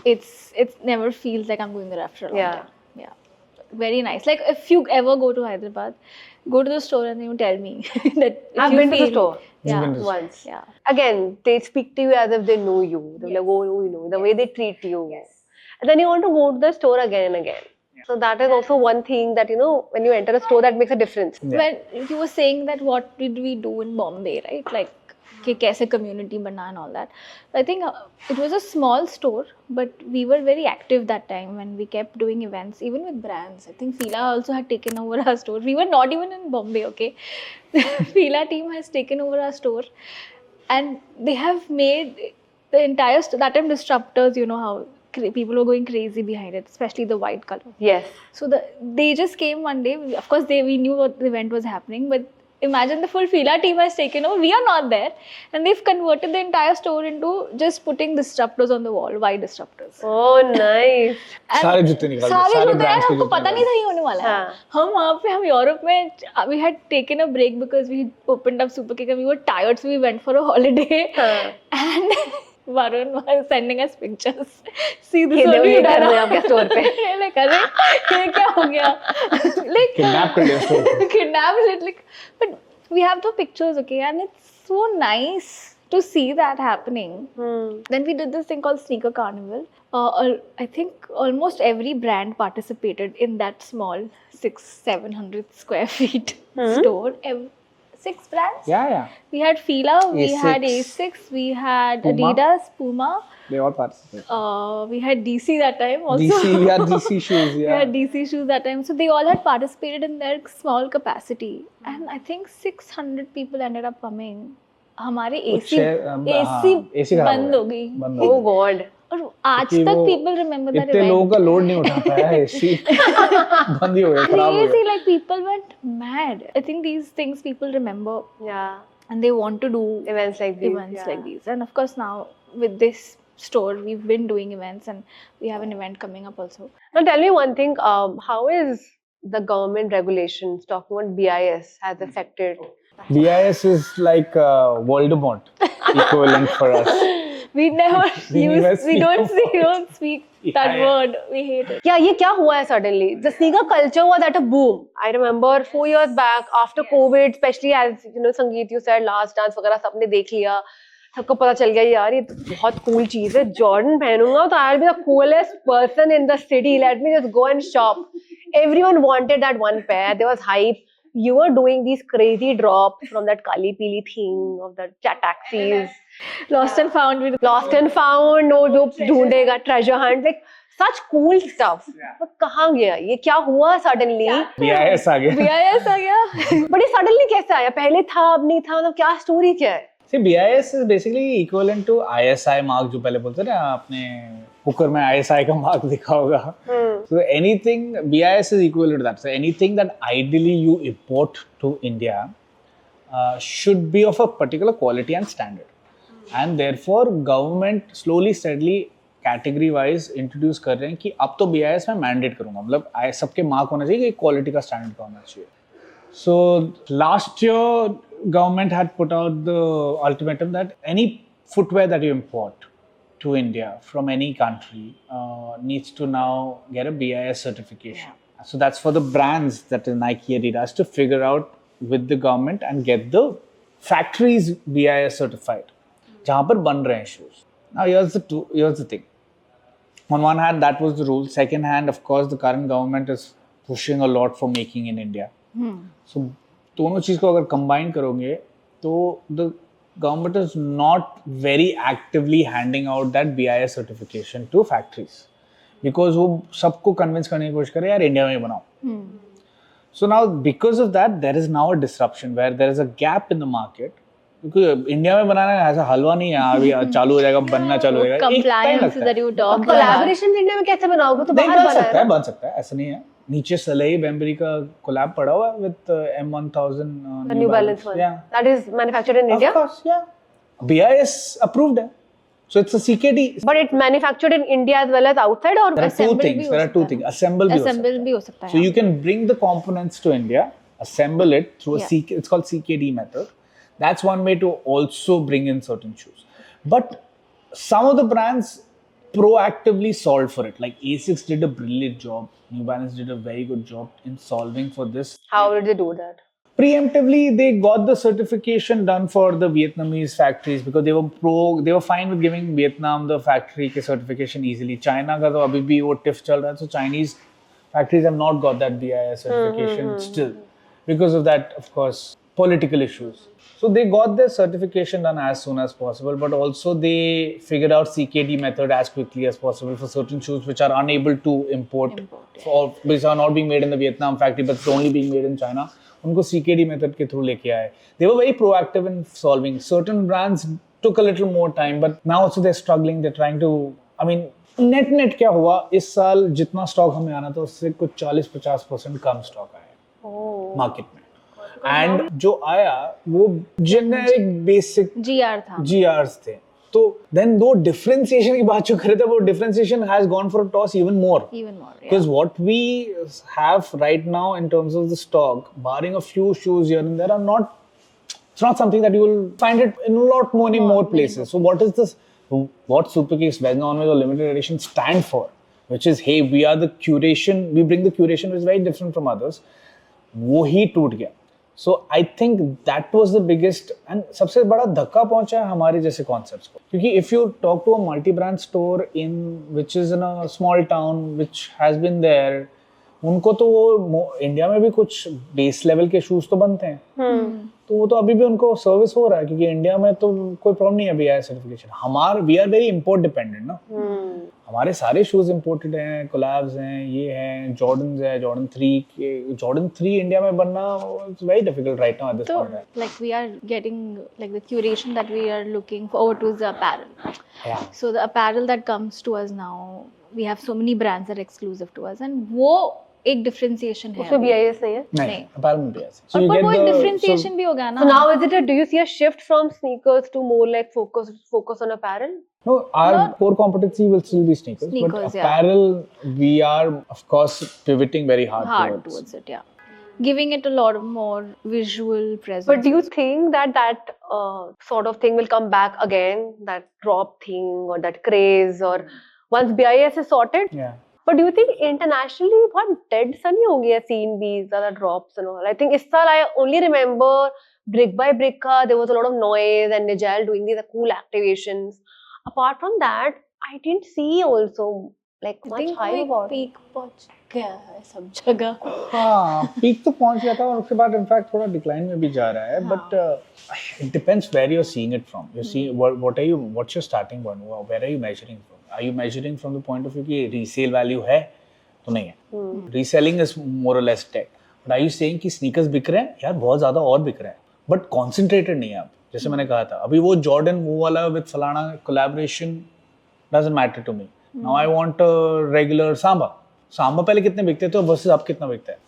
It's never feels like I'm going there after a long time. Yeah. Very nice. Like if you ever go to Hyderabad, go to the store and you tell me that I've been to the store. Yeah. Once. Yeah. Again, they speak to you as if they know you. They're like, oh, you know, the way they treat you. Yes. And then you want to go to the store again and again. So that is also one thing that, you know, when you enter a store, that makes a difference. When you were saying that what did we do in Bombay, right? Like, kaise community bana and all that. I think it was a small store, but we were very active that time when we kept doing events, even with brands. I think Fila also had taken over our store. We were not even in Bombay, okay? Fila team has taken over our store, and they have made the entire that time disruptors. You know how people were going crazy behind it, especially the white color. Yes. So they just came one day. Of course, we knew what the event was happening, but imagine the full Fila team has taken over. We are not there, and they've converted the entire store into just putting disruptors on the wall, white disruptors. Oh, nice. सारे जूते निकाल दो, सारे brands हमको पता नहीं था ये होने वाला है. हम वहाँ पे यूरोप में we had taken a break because we opened up Superkicks and we were tired, so we went for a holiday. And Varun was sending us pictures. See this ये what देखो you ये कर done. रहे हैं आपके store पे. Like अरे ये क्या हो गया? Like Kidnap कर लिया store को. kidnapped it. Like, but we have the pictures, okay, and it's so nice to see that happening. Then we did this thing called Sneaker Carnival. I think almost every brand participated in that small 600-700 square feet store. 6 brands. Yeah. We had Fila, we had Asics, Asics, we had Puma. Adidas, Puma. They all participated. We had DC that time also. DC, we had DC shoes, We yeah. had DC shoes that time. So they all had participated in their small capacity. And I think 600 people ended up coming. हमारे AC AC बंद हो गई. Oh God. और आज तक people remember that इतने event. लोगों का लोड नहीं उठा पाया AC बंद ही हो गया, खराब हो Crazy, गया. like people went mad. I think these things people remember Yeah. and they want to do Events like these. events like these. And of course now with this store we've been doing events and we have an event coming up also. Now tell me one thing. How is the government regulations talking about BIS has affected? BIS is like Voldemort equivalent for us. We never We use, never we speak don't speak that Yeah. word. We hate it. Yeah, ये क्या हुआ है suddenly? The sneaker culture was at a boom. I remember 4 years back after COVID, especially as you know, Sangeet, you said last dance वगैरह सबने देख लिया. सबको पता चल गया यार ये बहुत cool चीज है. Jordan पहनूंगा तो I'll be the coolest person in the city. Let me just go and shop. Everyone wanted that one pair. There was hype. You were doing these crazy drops from that Kali Pili thing of the taxis. Lost and found. Lost and found, no जो ढूंढेगा treasure hunt, like such cool stuff. पर कहाँ गया? ये क्या हुआ suddenly? BIS आ गया. BIS आ गया. But ये suddenly कैसे आया? पहले था, अब नहीं था, मतलब क्या story क्या है? See, BIS is basically equivalent to ISI mark जो पहले बोलते थे ना, आपने कुकर में ISI का mark दिखा होगा. So anything, BIS is equivalent to that. So anything that ideally you import to India should be of a particular quality and standard. And therefore government slowly steadily category wise introduce कर रहे हैं कि अब तो BIS मैं mandate करूँगा, मतलब सबके mark होना चाहिए कि quality का standard का होना चाहिए. So last year government had put out the ultimatum that any footwear that you import to India from any country needs to now get a BIS certification. Yeah. So that's for the brands, that is Nike, Adidas, to figure out with the government and get the factories BIS certified. जहाँ पर बन रहे हैं shoes. Now here's the thing. On one hand, that was the rule. Second hand, of course, the current government is pushing a lot for making in India. So दोनों चीज को अगर combine करोगे तो the government is not very actively handing out that BIS certification to factories because वो सबको convince करने की कोशिश करे यार इंडिया में बनाओ. So now because of that there is now a disruption where there is a gap in the market. क्योंकि इंडिया में बनाना ऐसा हलवा नहीं है, अभी चालू हो जाएगा, बनना चालू हो जाएगा. Compliance that you talk about. Collaboration India में कैसे बनाओगे? तो नहीं बाहर बन सकता है, ऐसा नहीं है. नीचे सलई बेम्बरी का कोलैब पड़ा हुआ है with M1000 The New Balance one. Yeah. That is manufactured in India. Of course, yeah. BIS approved है. So it's a CKD. But it's manufactured in India as well as outside, or There are two things. Assemble भी हो सकता है. So you can bring the components to India, assemble it through a CK, it's called CKD method. That's one way to also bring in certain shoes. But some of the brands proactively solved for it. Like Asics did a brilliant job. New Balance did a very good job in solving for this. How did they do that? Preemptively, they got the certification done for the Vietnamese factories because they were fine with giving Vietnam the factory के certification easily. China का तो अभी भी वो TIF चल रहा है, so Chinese factories have not got that BIS certification still because of that, of course, political issues. So they got their certification done as soon as possible, but also they figured out CKD method as quickly as possible for certain shoes which are unable to import or which are not being made in the Vietnam factory but only being made in China. उनको CKD method के through लेके आए. They were very proactive in solving. Certain brands took a little more time, but now also they're struggling. They're trying to. I mean, net क्या हुआ इस साल जितना stock हमें आना था उससे कुछ 40-50% कम स्टॉक आया मार्केट में. And जो आया वो generic basic GRs थे. तो then दो differentiation की बात जो करे थे वो differentiation has gone for a toss even more. Because what we have right now in terms of the stock, barring a few shoes here and there, it's not something that you will find it in a lot many more places. So what is this what Superkicks, Bang On with or limited edition stand for, which is, hey, we are the curation, we bring the curation which is very different from others. वो ही टूट गया. So I think that was the biggest and सबसे बड़ा धक्का पहुंचा है हमारे जैसे concepts को, क्योंकि if you talk to a multi-brand store in which is in a small town which has been there, उनको तो वो इंडिया में भी कुछ बेस लेवल के शूज तो बनते हैं, तो वो तो अभी भी उनको सर्विस हो रहा है, क्योंकि इंडिया में तो कोई प्रॉब्लम नहीं है BIS certification. We are very import dependent ना. हमारे सारे शूज इम्पोर्टेड हैं, कोलैब्स हैं, ये हैं, जॉर्डन्स है, जॉर्डन 3 इंडिया में बनना it's very difficult right now at this point. Like we are getting like the curation that we are looking forward to is the apparel. Yeah. So the apparel that comes to us now, we have so many brands that are exclusive to us, and वो एक differentiation है. उसमें BIS नहीं है. नहीं, apparel में BIS. और पर वो एक differentiation भी हो गया ना. So now do you see a shift from sneakers to more like focus on apparel? No, our core competency will still be sneakers, but apparel, we are of course pivoting very hard towards it, yeah. Giving it a lot of more visual presence. But do you think that sort of thing will come back again, that drop thing or that craze, or once BIS is sorted? Yeah. But do you think internationally बहुत dead सा नहीं हो गया scene भी, ज़्यादा drops and all? I think इस साल I only remember Brick by Brick का there was a lot of noise and Nigel doing these cool activations. Apart from that, I didn't see also like much hype about it. Peak पहुंच गया है सब जगह. हाँ, peak तो पहुंच गया था और उसके बाद इनफैक्ट थोड़ा डिक्लाइन में भी जा रहा है. But it depends where you're seeing it from. You see, what's your starting point? Where are you measuring from? Are you measuring from the point of view कि resale value है? तो नहीं है. Reselling is more or less dead. But are you saying कि sneakers बिक रहे हैं? यार बहुत ज़्यादा और बिक रहे हैं. But concentrated नहीं है आप. जैसे मैंने कहा था, अभी वो जॉर्डन वो वाला with फलाना collaboration doesn't matter to me. Now I want a regular Samba पहले कितने बिकते थे versus अब कितना बिकता है.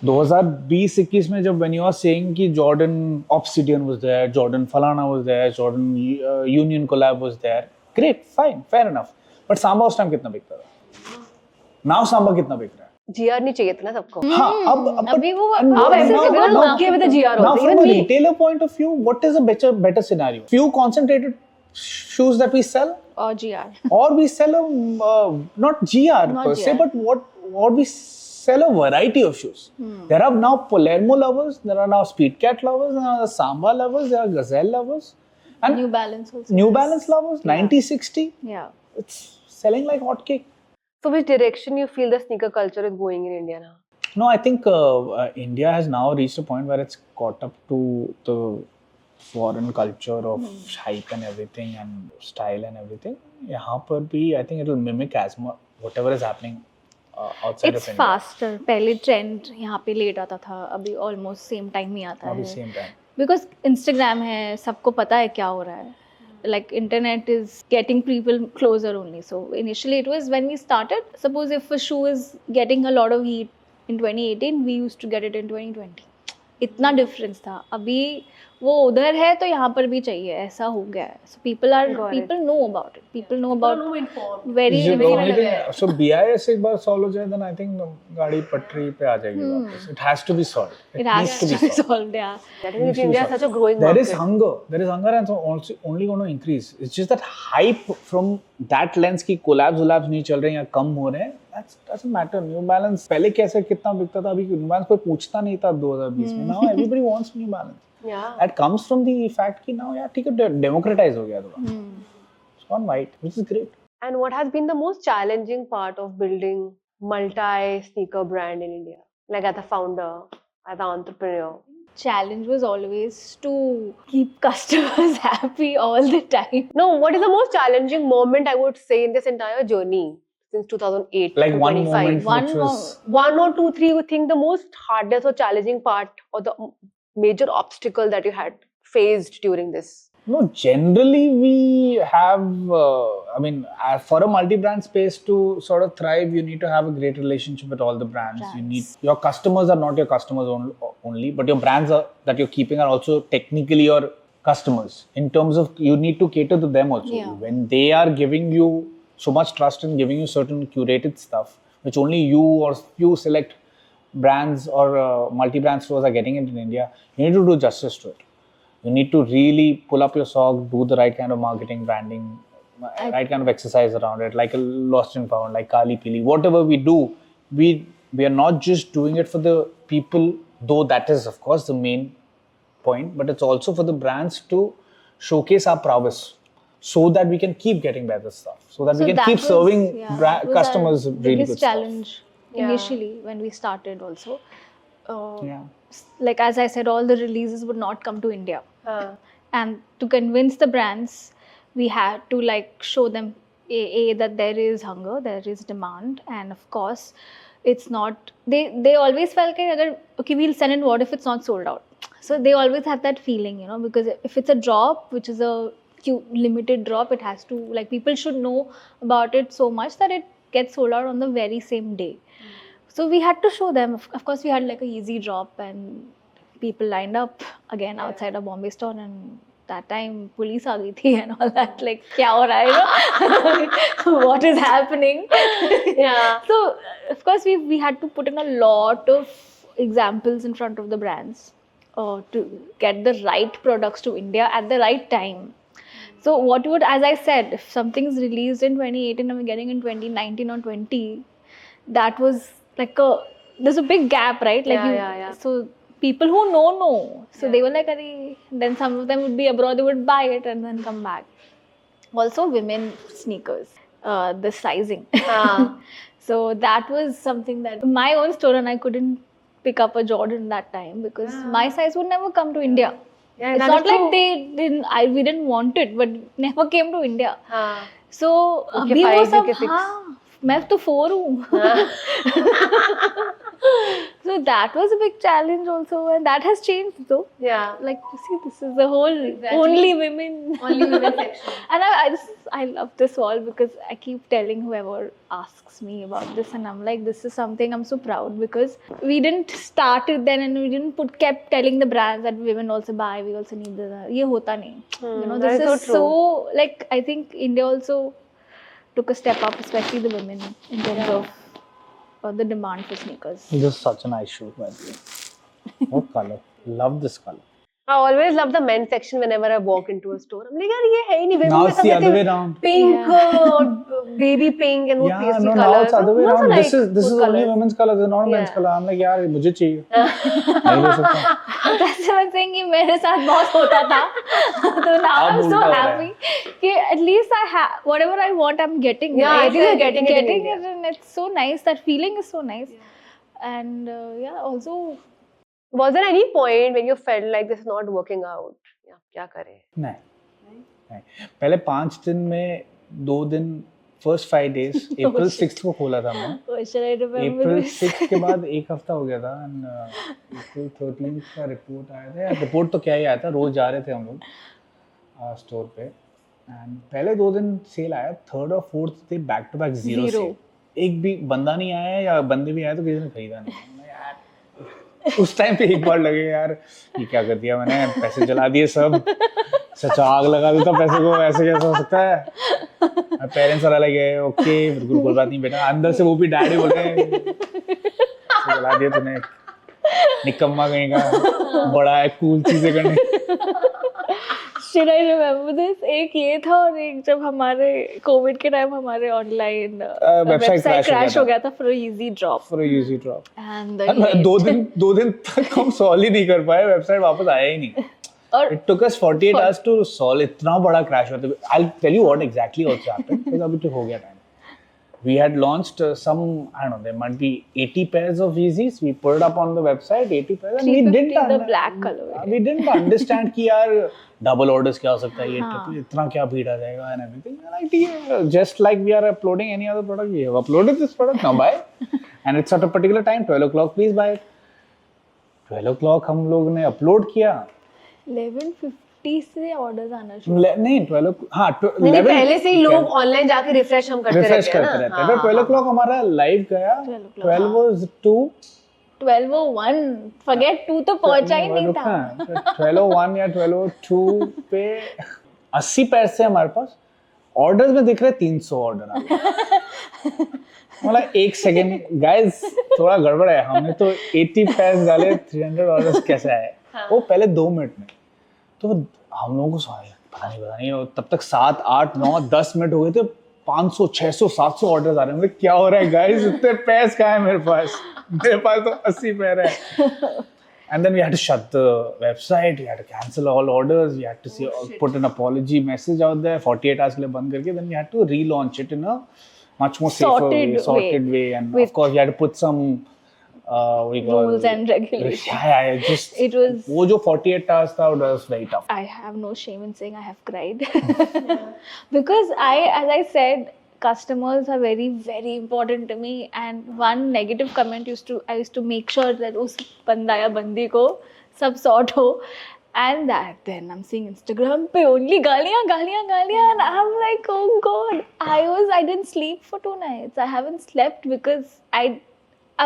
2020-21 में जब when you are saying कि Jordan Obsidian was there, Jordan फलाना was there, Jordan Union collab was there, great, fine, fair enough. But Samba उस टाइम कितना बिकता था? Now सांबा कितना बिक रहा है? GR नहीं चाहिए था ना सबको. हाँ, अब अभी वो अब ऐसे okay with the GR now also. from a retailer point of view, what is a better scenario? Few concentrated shoes that we sell, or GR, or we sell not GR per se, but what we sell a variety of shoes. There are now Palermo lovers, there are now Speed Cat lovers, there are Samba lovers, there are Gazelle lovers, and New Balance also. New Balance lovers, 90-60. Yeah. It's selling like hotcake. So which direction you feel the sneaker culture is going in India now? No, I think India has now reached a point where it's caught up to the foreign culture of hype and everything and style and everything. यहाँ पर भी I think it will mimic as much whatever is happening outside It's of India. faster. पहले trend यहाँ पे late आता था, अभी almost same time ही आता अभी है. same time. Because Instagram है, सबको पता है क्या हो रहा है. Like internet is getting people closer only. So initially it was when we started, suppose if a shoe is getting a lot of heat in 2018, we used to get it in 2020. इतना difference था. अभी वो उधर है तो यहाँ पर भी चाहिए, ऐसा हो गया है. So people know about it. People know about very So BIS एक बार solve हो जाए, then I think गाड़ी पटरी पे आ जाएगी वापस. It has to be solved. It has to be solved. Yeah. Definitely India is such a growing There market. is hunger and so also only going to increase. It's just that hype from that lens की collabs नहीं चल रहे हैं या कम हो रहे हैं. That doesn't matter. New Balance पहले कैसे कितना बिकता था, अभी New Balance कोई पूछता नहीं था 2020 में. Now everybody wants New Balance. Yeah. That comes from the fact कि now यार ठीक है democratize हो गया थोड़ा. It's gone white, which is great. And what has been the most challenging part of building multi-sneaker brand in India? Like as a founder, as an entrepreneur? Challenge was always to keep customers happy all the time. No, what is the most challenging moment I would say in this entire journey since 2008 Like to one 25? moment which was... One or two, three, you think the most hardest or challenging part or the major obstacle that you had faced during this? No, generally we have, for a multi-brand space to sort of thrive, you need to have a great relationship with all the brands. Your customers are not your customers only, but your brands that you're keeping are also technically your customers. In terms of, you need to cater to them also. Yeah. When they are giving you so much trust and giving you certain curated stuff, which only you or few select brands or multi-brand stores are getting it in India, you need to do justice to it. You need to really pull up your socks, do the right kind of marketing, branding, right kind of exercise around it, like a lost and found, like Kali Pili. Whatever we do, we are not just doing it for the people, though that is of course the main point, but it's also for the brands to showcase our prowess, so that we can keep getting better stuff, so that we can keep serving that was customers our really biggest good stuff. challenge initially when we started also. Yeah. Like as I said, all the releases would not come to India. And to convince the brands, we had to like show them that there is hunger, there is demand, and of course it's not, they always felt like, okay, we'll send in, what if it's not sold out? So they always had that feeling, you know, because if it's a drop which is a limited drop, it has to, like, people should know about it so much that it gets sold out on the very same day. So we had to show them. Of course we had like a easy drop, and people lined up again outside a Bombay store, and that time police aa gayi thi and all that, like kya ho raha hai, you know? What is happening? So of course we had to put in a lot of examples in front of the brands to get the right products to India at the right time. So what would, as I said, if something is released in 2018 and we're getting in 2019 or 20, that was like there's a big gap, right? Like so people who know. So they were like, Arey, then some of them would be abroad, they would buy it and then come back. Also women sneakers, the sizing. So that was something that my own store, and I couldn't pick up a Jordan that time because my size would never come to India. It's not like we didn't want it, but it never came to India. So अभी वो सब, हाँ, मैं तो 4 हूँ. So that was a big challenge also, and that has changed though. Yeah. Like, you see, this is the whole only women section. And I love this all because I keep telling whoever asks me about this, and I'm like, this is something I'm so proud, because we didn't start it then, and we didn't kept telling the brands that women also buy, we also need this. Ye hota nahi. You know, this is so like, I think India also took a step up, especially the women, in terms of the demand for sneakers. This is such a nice shoe, by the way. What color? Love this color. I always love the men's section whenever I walk into a store. I'm like, yaar, ye hai hi nahi. Now it's the other way around. Pink, baby pink, and yeah, pastel no, colors. now it's other way around. Like this is only women's color. This is not men's color. I'm like, yaar, मुझे चाहिए. नहीं ले सकता. That's what I'm saying. कि मेरे साथ बहुत होता था. So now I'm so happy कि at least I have whatever I want, I'm getting. Yeah, right? you're getting it, and it's so nice. That feeling is so nice. And also. Was there any point when you felt like this is not working out? Yeah, क्या करें? नहीं. पहले 5 दिन में 2 दिन, first 5 days, April 6th को खोला था मैं. April 6th के बाद 1 हफ्ता हो गया था, and April 13th का रिपोर्ट आया था. रिपोर्ट तो क्या ही आया था, रोज जा रहे थे हम लोग स्टोर पे. And पहले 2 दिन सेल आया, 3rd और 4th थे back to back zero sale. एक भी बंदा नहीं आया, या बंदे भी आए तो किसी ने खरीदा नहीं. उस टाइम पे एक बार लगे, यार ये क्या कर दिया मैंने, पैसे जला दिए सब, सच आग लगा देता पैसे को, ऐसे कैसे हो सकता है. पेरेंट्स वाला लगे, ओके बिल्कुल कोई बात नहीं बेटा, अंदर से वो भी डैडी बोल रहे हैं जला दिया तूने, निकम्मा कहीं का, बड़ा है कूल चीजें करने. Should I remember this? एक ये था, और एक जब हमारे कोविड के टाइम हमारे ऑनलाइन वेबसाइट क्रैश हो गया था for a easy drop. And 2 दिन तक हम सॉल्व ही नहीं कर पाए, वेबसाइट वापस आया ही नहीं. और it took us 48 hours to solve. इतना बड़ा क्रैश हुआ था. I'll tell you what exactly also happened, because अभी तो हो गया time. We had launched some, I don't know, there might be 80 pairs of Yeezys. We put it up on the website, 80 pairs, and we didn't the black color. We didn't understand कि यार double orders क्या हो सकता है, ये इतना क्या भीड़ आ जाएगा and everything. Like, yeah, just like we are uploading any other product, we have uploaded this product, now buy. And it's at a particular time, 12 o'clock, please buy it. 12 o'clock हम लोग ने upload किया. 11:50 से orders आना शुरू. नहीं 12, हाँ 11 पहले से ही लोग ऑनलाइन जाके रिफ्रेश करते रहते हैं. तो 12 o'clock हमारा लाइव गया. 12:01 फॉरगेट 2 तो पहुंचा ही नहीं था. 12:01 या 12:02 पे 80 पैसे से हमारे पास ऑर्डर्स में दिख रहे 300 ऑर्डर आ गए. मतलब 1 सेकंड गाइस, थोड़ा गड़बड़ है, हमने तो 80 पैसे डाले, 300 ऑर्डर्स कैसे आए. वो पहले 2 मिनट में. तो हम लोगों को पता नहीं और तब तक 7 8 9 10 मिनट हो गए थे, 500 600 700 ऑर्डर्स आ रहे हैं। मतलब क्या हो रहा है गाइस, इतने पैसे कहाँ है मेरे पास तो 80 पैर है। And then we had to shut the website, we had to cancel all orders, we had to say, put an apology message out there, 48 hours के लिए बंद करके, then we had to relaunch it in a much more safer sorted way, and of course we had to put some what do you call rules and regulations. Yeah, just it was वो जो 48 hours था, it was very tough. I have no shame in saying I have cried because as I said, customers are very very important to me, and one negative comment I used to make sure that उस बंदा या बंदी को सब sort हो, and then I'm seeing Instagram पे only गालियाँ, and I'm like, oh god, I didn't sleep for 2 nights. I haven't slept because I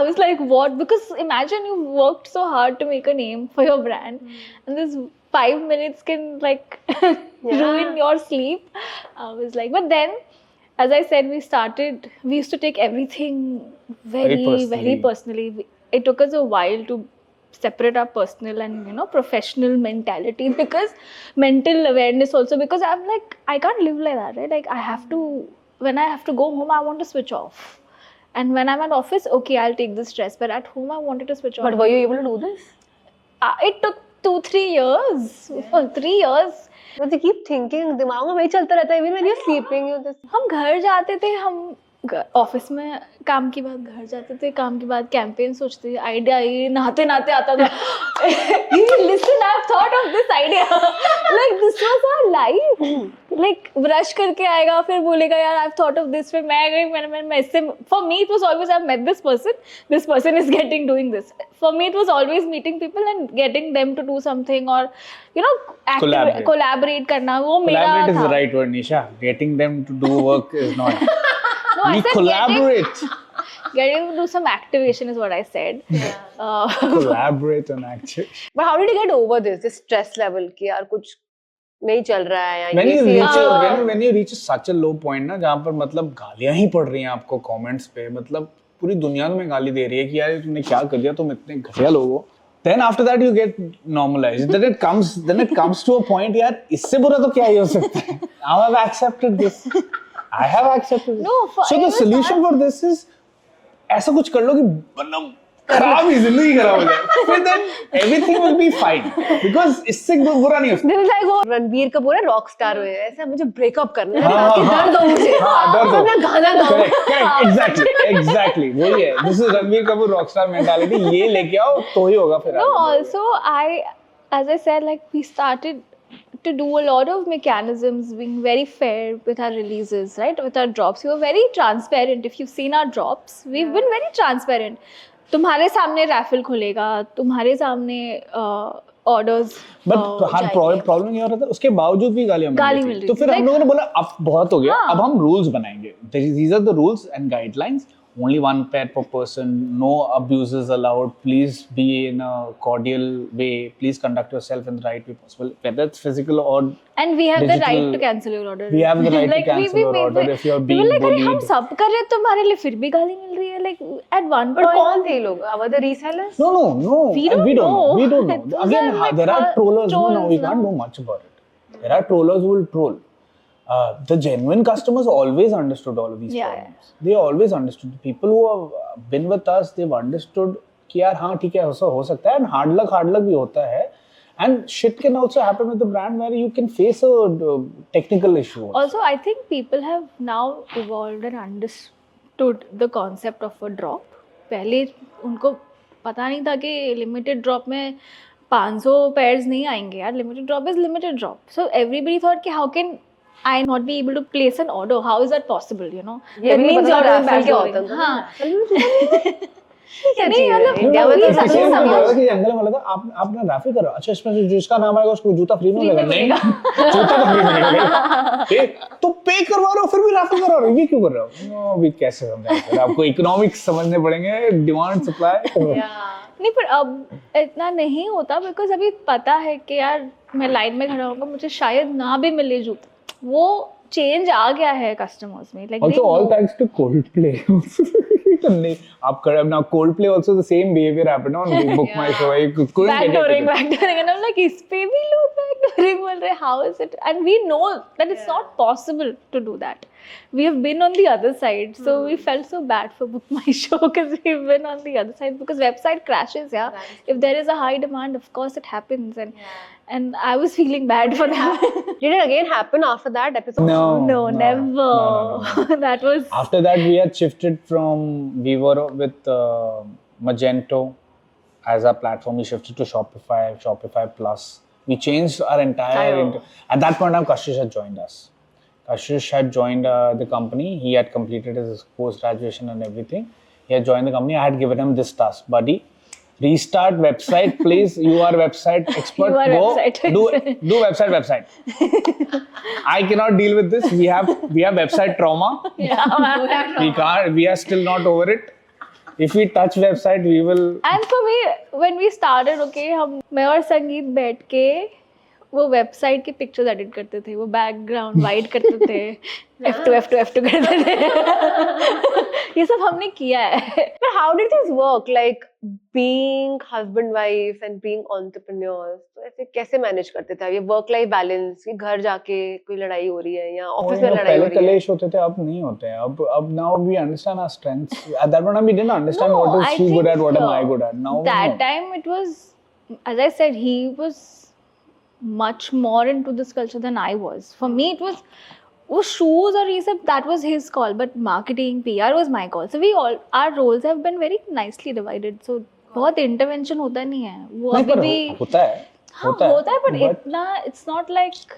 was like, what? Because imagine you worked so hard to make a name for your brand, and this 5 minutes can like ruin your sleep. I was like, but then, as I said, we used to take everything very personally. It took us a while to separate our personal and professional mentality, because mental awareness also, because I'm like, I can't live like that, right? Like when I have to go home, I want to switch off. And when I'm at office, okay, I'll take the stress, but at home I wanted to switch off. But were you able to do this? It took 2-3 years. Yeah. 3 years. But you keep thinking, दिमाग में वही चलता रहता है, even when you're sleeping, you just... हम घर जाते थे, हम ऑफिस में काम के बाद घर जाते थे, काम के बाद कैंपेन सोचते थे, आइडिया ये नहाते आता था। Listen, I've thought of this idea. Like this was our life. Like brush करके आएगा, फिर बोलेगा यार I've thought of this, फिर मैं इससे, for me it was always I've met this person is doing this. For me it was always meeting people and getting them to do something, or collaborate करना, वो मेरा था. Collaborate is the right word, Nisha. Getting them to do work is not. No, we collaborate. Getting to do some activation is what I said. Collaborate and activate. But how did you get over this stress level कि यार कुछ नहीं चल रहा है या when you reach such a low point ना, जहाँ पर मतलब गालियाँ ही पड़ रही हैं आपको comments पे, मतलब पूरी दुनिया में गाली दे रही है कि यार तुमने क्या कर दिया, तुम इतने घटिया लोग हो. Then after that you get normalized. Then it comes to a point, यार इससे बुरा तो क्या ही हो सकता है. Now I've accepted this. I have accepted this. No, so the solution for this is ऐसा कुछ कर लो कि मतलब खराब ही जिंदगी खराब हो जाए, फिर then everything will be fine, because इससे बुरा नहीं हो सकता. This is like वो रणबीर कपूर है रॉक स्टार हुए, ऐसा मुझे ब्रेकअप करना है ताकि दर्द हो मुझे, तो मैं गाना गाऊं. Correct, exactly वही है. This is Ranbir Kapoor rock star mentality. ये लेके आओ तो ही होगा फिर. No, also as I said, like we started to do a lot of mechanisms, being very fair with our releases, right? With our drops, we were very transparent. If you've seen our drops, we've been very transparent. तुम्हारे सामने raffle खुलेगा, तुम्हारे सामने orders. But her problem ये हो रहा था, उसके बावजूद भी गालियां मिल रही थी. तो फिर हम लोगों ने बोला अब बहुत हो गया, अब हम रूल्स बनाएंगे. These are the rules and guidelines. Only 1 pair per person, no abuses allowed, please be in a cordial way, please conduct yourself in the right way possible, whether it's physical or and we have digital, the right to cancel your order. We have the right to cancel your order if you are being bullied. हम सब कर रहे हैं, तुम्हारे लिए फिर भी गाली मिल रही है. Like at one point, कौन थे लोग? Were the resellers? No. We don't know. Again, there are trollers. No, we can't do much about it. There are trollers who will troll. The genuine customers always understood all of these problems. Yeah. They always understood. The people who have been with us, they've understood कि यार हाँ ठीक है, ऐसा हो सकता है, and hard luck भी होता है, and shit can also happen with the brand where you can face a technical issue. Also, I think people have now evolved and understood the concept of a drop. पहले उनको पता नहीं था कि limited drop में 500 pairs नहीं आएंगे यार. Limited drop is limited drop. So everybody thought कि how can I not be able to place an order? How is that possible? That means you're doing bad going. हाँ. नहीं मतलब India में तो किसी ने बोला कि जंगल में बोला था आप ना राफी करो, अच्छा इसमें जिसका नाम आएगा उसको जूता फ्री में मिलेगा. नहीं, जूता तो फ्री में मिलेगा. तो पे करवा रहे हो फिर भी राफी करा रहे हो, ये क्यों कर रहे हो? अभी कैसे समझाएं, आपको इकोनॉमिक्स समझने पड़ेंगे, डिमांड सप्लाई. नहीं, पर अब इतना नहीं होता, बिकॉज अभी पता है कि यार मैं लाइन में खड़ा होऊंगा, मुझे शायद ना भी मिले जूता. वो चेंज आ गया है कस्टमर्स में. Like also all thanks to Coldplay. Now Coldplay also the same behavior happened on Book My Show. You couldn't get Backdooring, it. backdooring, and I'm like, इस पे भी लोग backdooring बोल रहे हैं. How is it? And we know that it's not possible to do that. We have been on the other side, so we felt so bad for Book My Show because we've been on the other side because website crashes. Yeah, if there is a high demand, of course it happens, and I was feeling bad for them. Did it again happen after that episode? No, never. No. That was After that, we had shifted we were with Magento as our platform. We shifted to Shopify Plus. We changed our entire. At that point in time, Kashish had joined us. Kashish had joined the company. He had completed his post-graduation and everything. He had joined the company. I had given him this task, buddy. Restart website, please. You are website expert. You are Go website. do website. I cannot deal with this. We have website trauma. We are still not over it. If we touch website, we will. And for me, when we started, okay, मैं और संगीत बैठ के वो website के pictures edit करते थे, वो बैकग्राउंड वाइड करते थे, F2 करते थे. ये सब हमने किया है. But how did this work? Like being husband, wife and being entrepreneurs. तो ऐसे कैसे मैनेज करते थे? ये वर्क लाइफ बैलेंस, कि घर जाके कोई लड़ाई हो रही है या ऑफिस में लड़ाई हो रही है? पहले कलेश होते थे, अब नहीं होते हैं. अब now we understand our strengths. At that point we didn't understand what is she good at, what am I good at. Now that time it was, as I said, he was much more into this culture than I was. For me it was वो shoes और ये सब, that was his call, but marketing, PR was my call. So our roles have been very nicely divided. So बहुत intervention होता नहीं है. वो अभी भी होता है. हाँ होता है, but इतना it's not like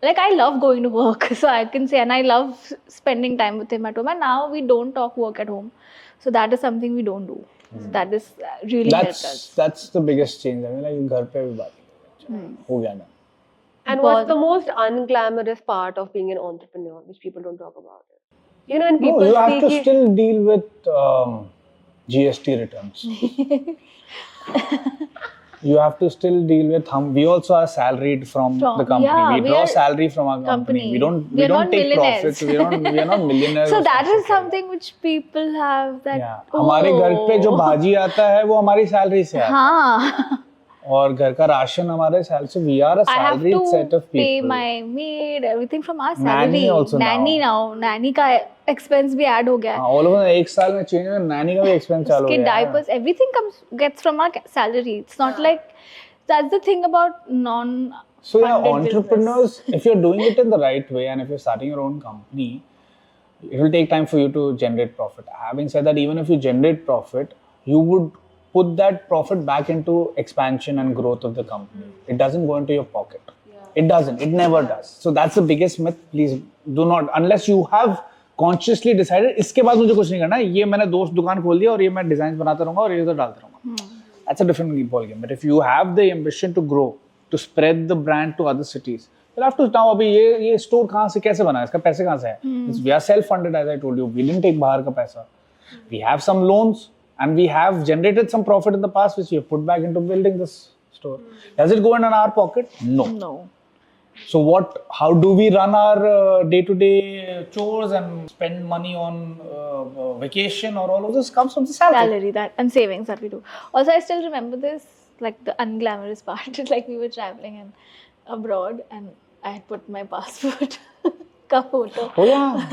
I love going to work, so I can say, and I love spending time with him at home. And now we don't talk work at home, so that is something we don't do. So that is really helped us. That's the biggest change. I mean, like घर पे भी बात हो गया ना. And what's the most unglamorous part of being an entrepreneur, which people don't talk about? You know, and people you have to still deal with GST returns. You have to still deal with we also are salaried from the company. Yeah, we draw salary from our company. We don't take profits. We are not millionaires. So that is something which people have that. Yeah. हमारे घर पे जो भाजी आता है वो हमारी salary से आता है. हाँ. और घर का राशन हमारे सैलरी से. We are a salaried set of people. I have to pay my maid, everything from our salary. Nanny also now. Nanny का expense भी add हो गया. All over एक साल में change हुआ, nanny का भी expense चालू हो गया. Diapers, everything gets from our salary. It's not like, that's the thing about So yeah, entrepreneurs, if you're doing it in the right way and if you're starting your own company, it will take time for you to generate profit. Having said that, even if you generate profit, you would put that profit back into expansion and growth of the company. It doesn't go into your pocket. It doesn't. It never does. So that's the biggest myth. Please do not, unless you have consciously decided, इसके बाद मुझे कुछ नहीं करना है, ये मैंने दोस्त दुकान खोल दिया और ये मैं डिजाइन बनाता रहूंगा और ये उधर डालता रहूंगा. That's a different ball game. But if you have the ambition to grow, to spread the brand to other cities, you'll have to now अभी ये store कहाँ से कैसे बना है, इसका पैसे कहाँ से है? We are self-funded, as I told you. We didn't take बाहर का पैसा. We have some loans. And we have generated some profit in the past, which we have put back into building this store. Does it go in our pocket? No. So how do we run our day-to-day chores and spend money on vacation or all of this comes from the salary. That and savings that we do. Also, I still remember this, like the unglamorous part. Like we were traveling abroad and I had put my passport का photo. Oh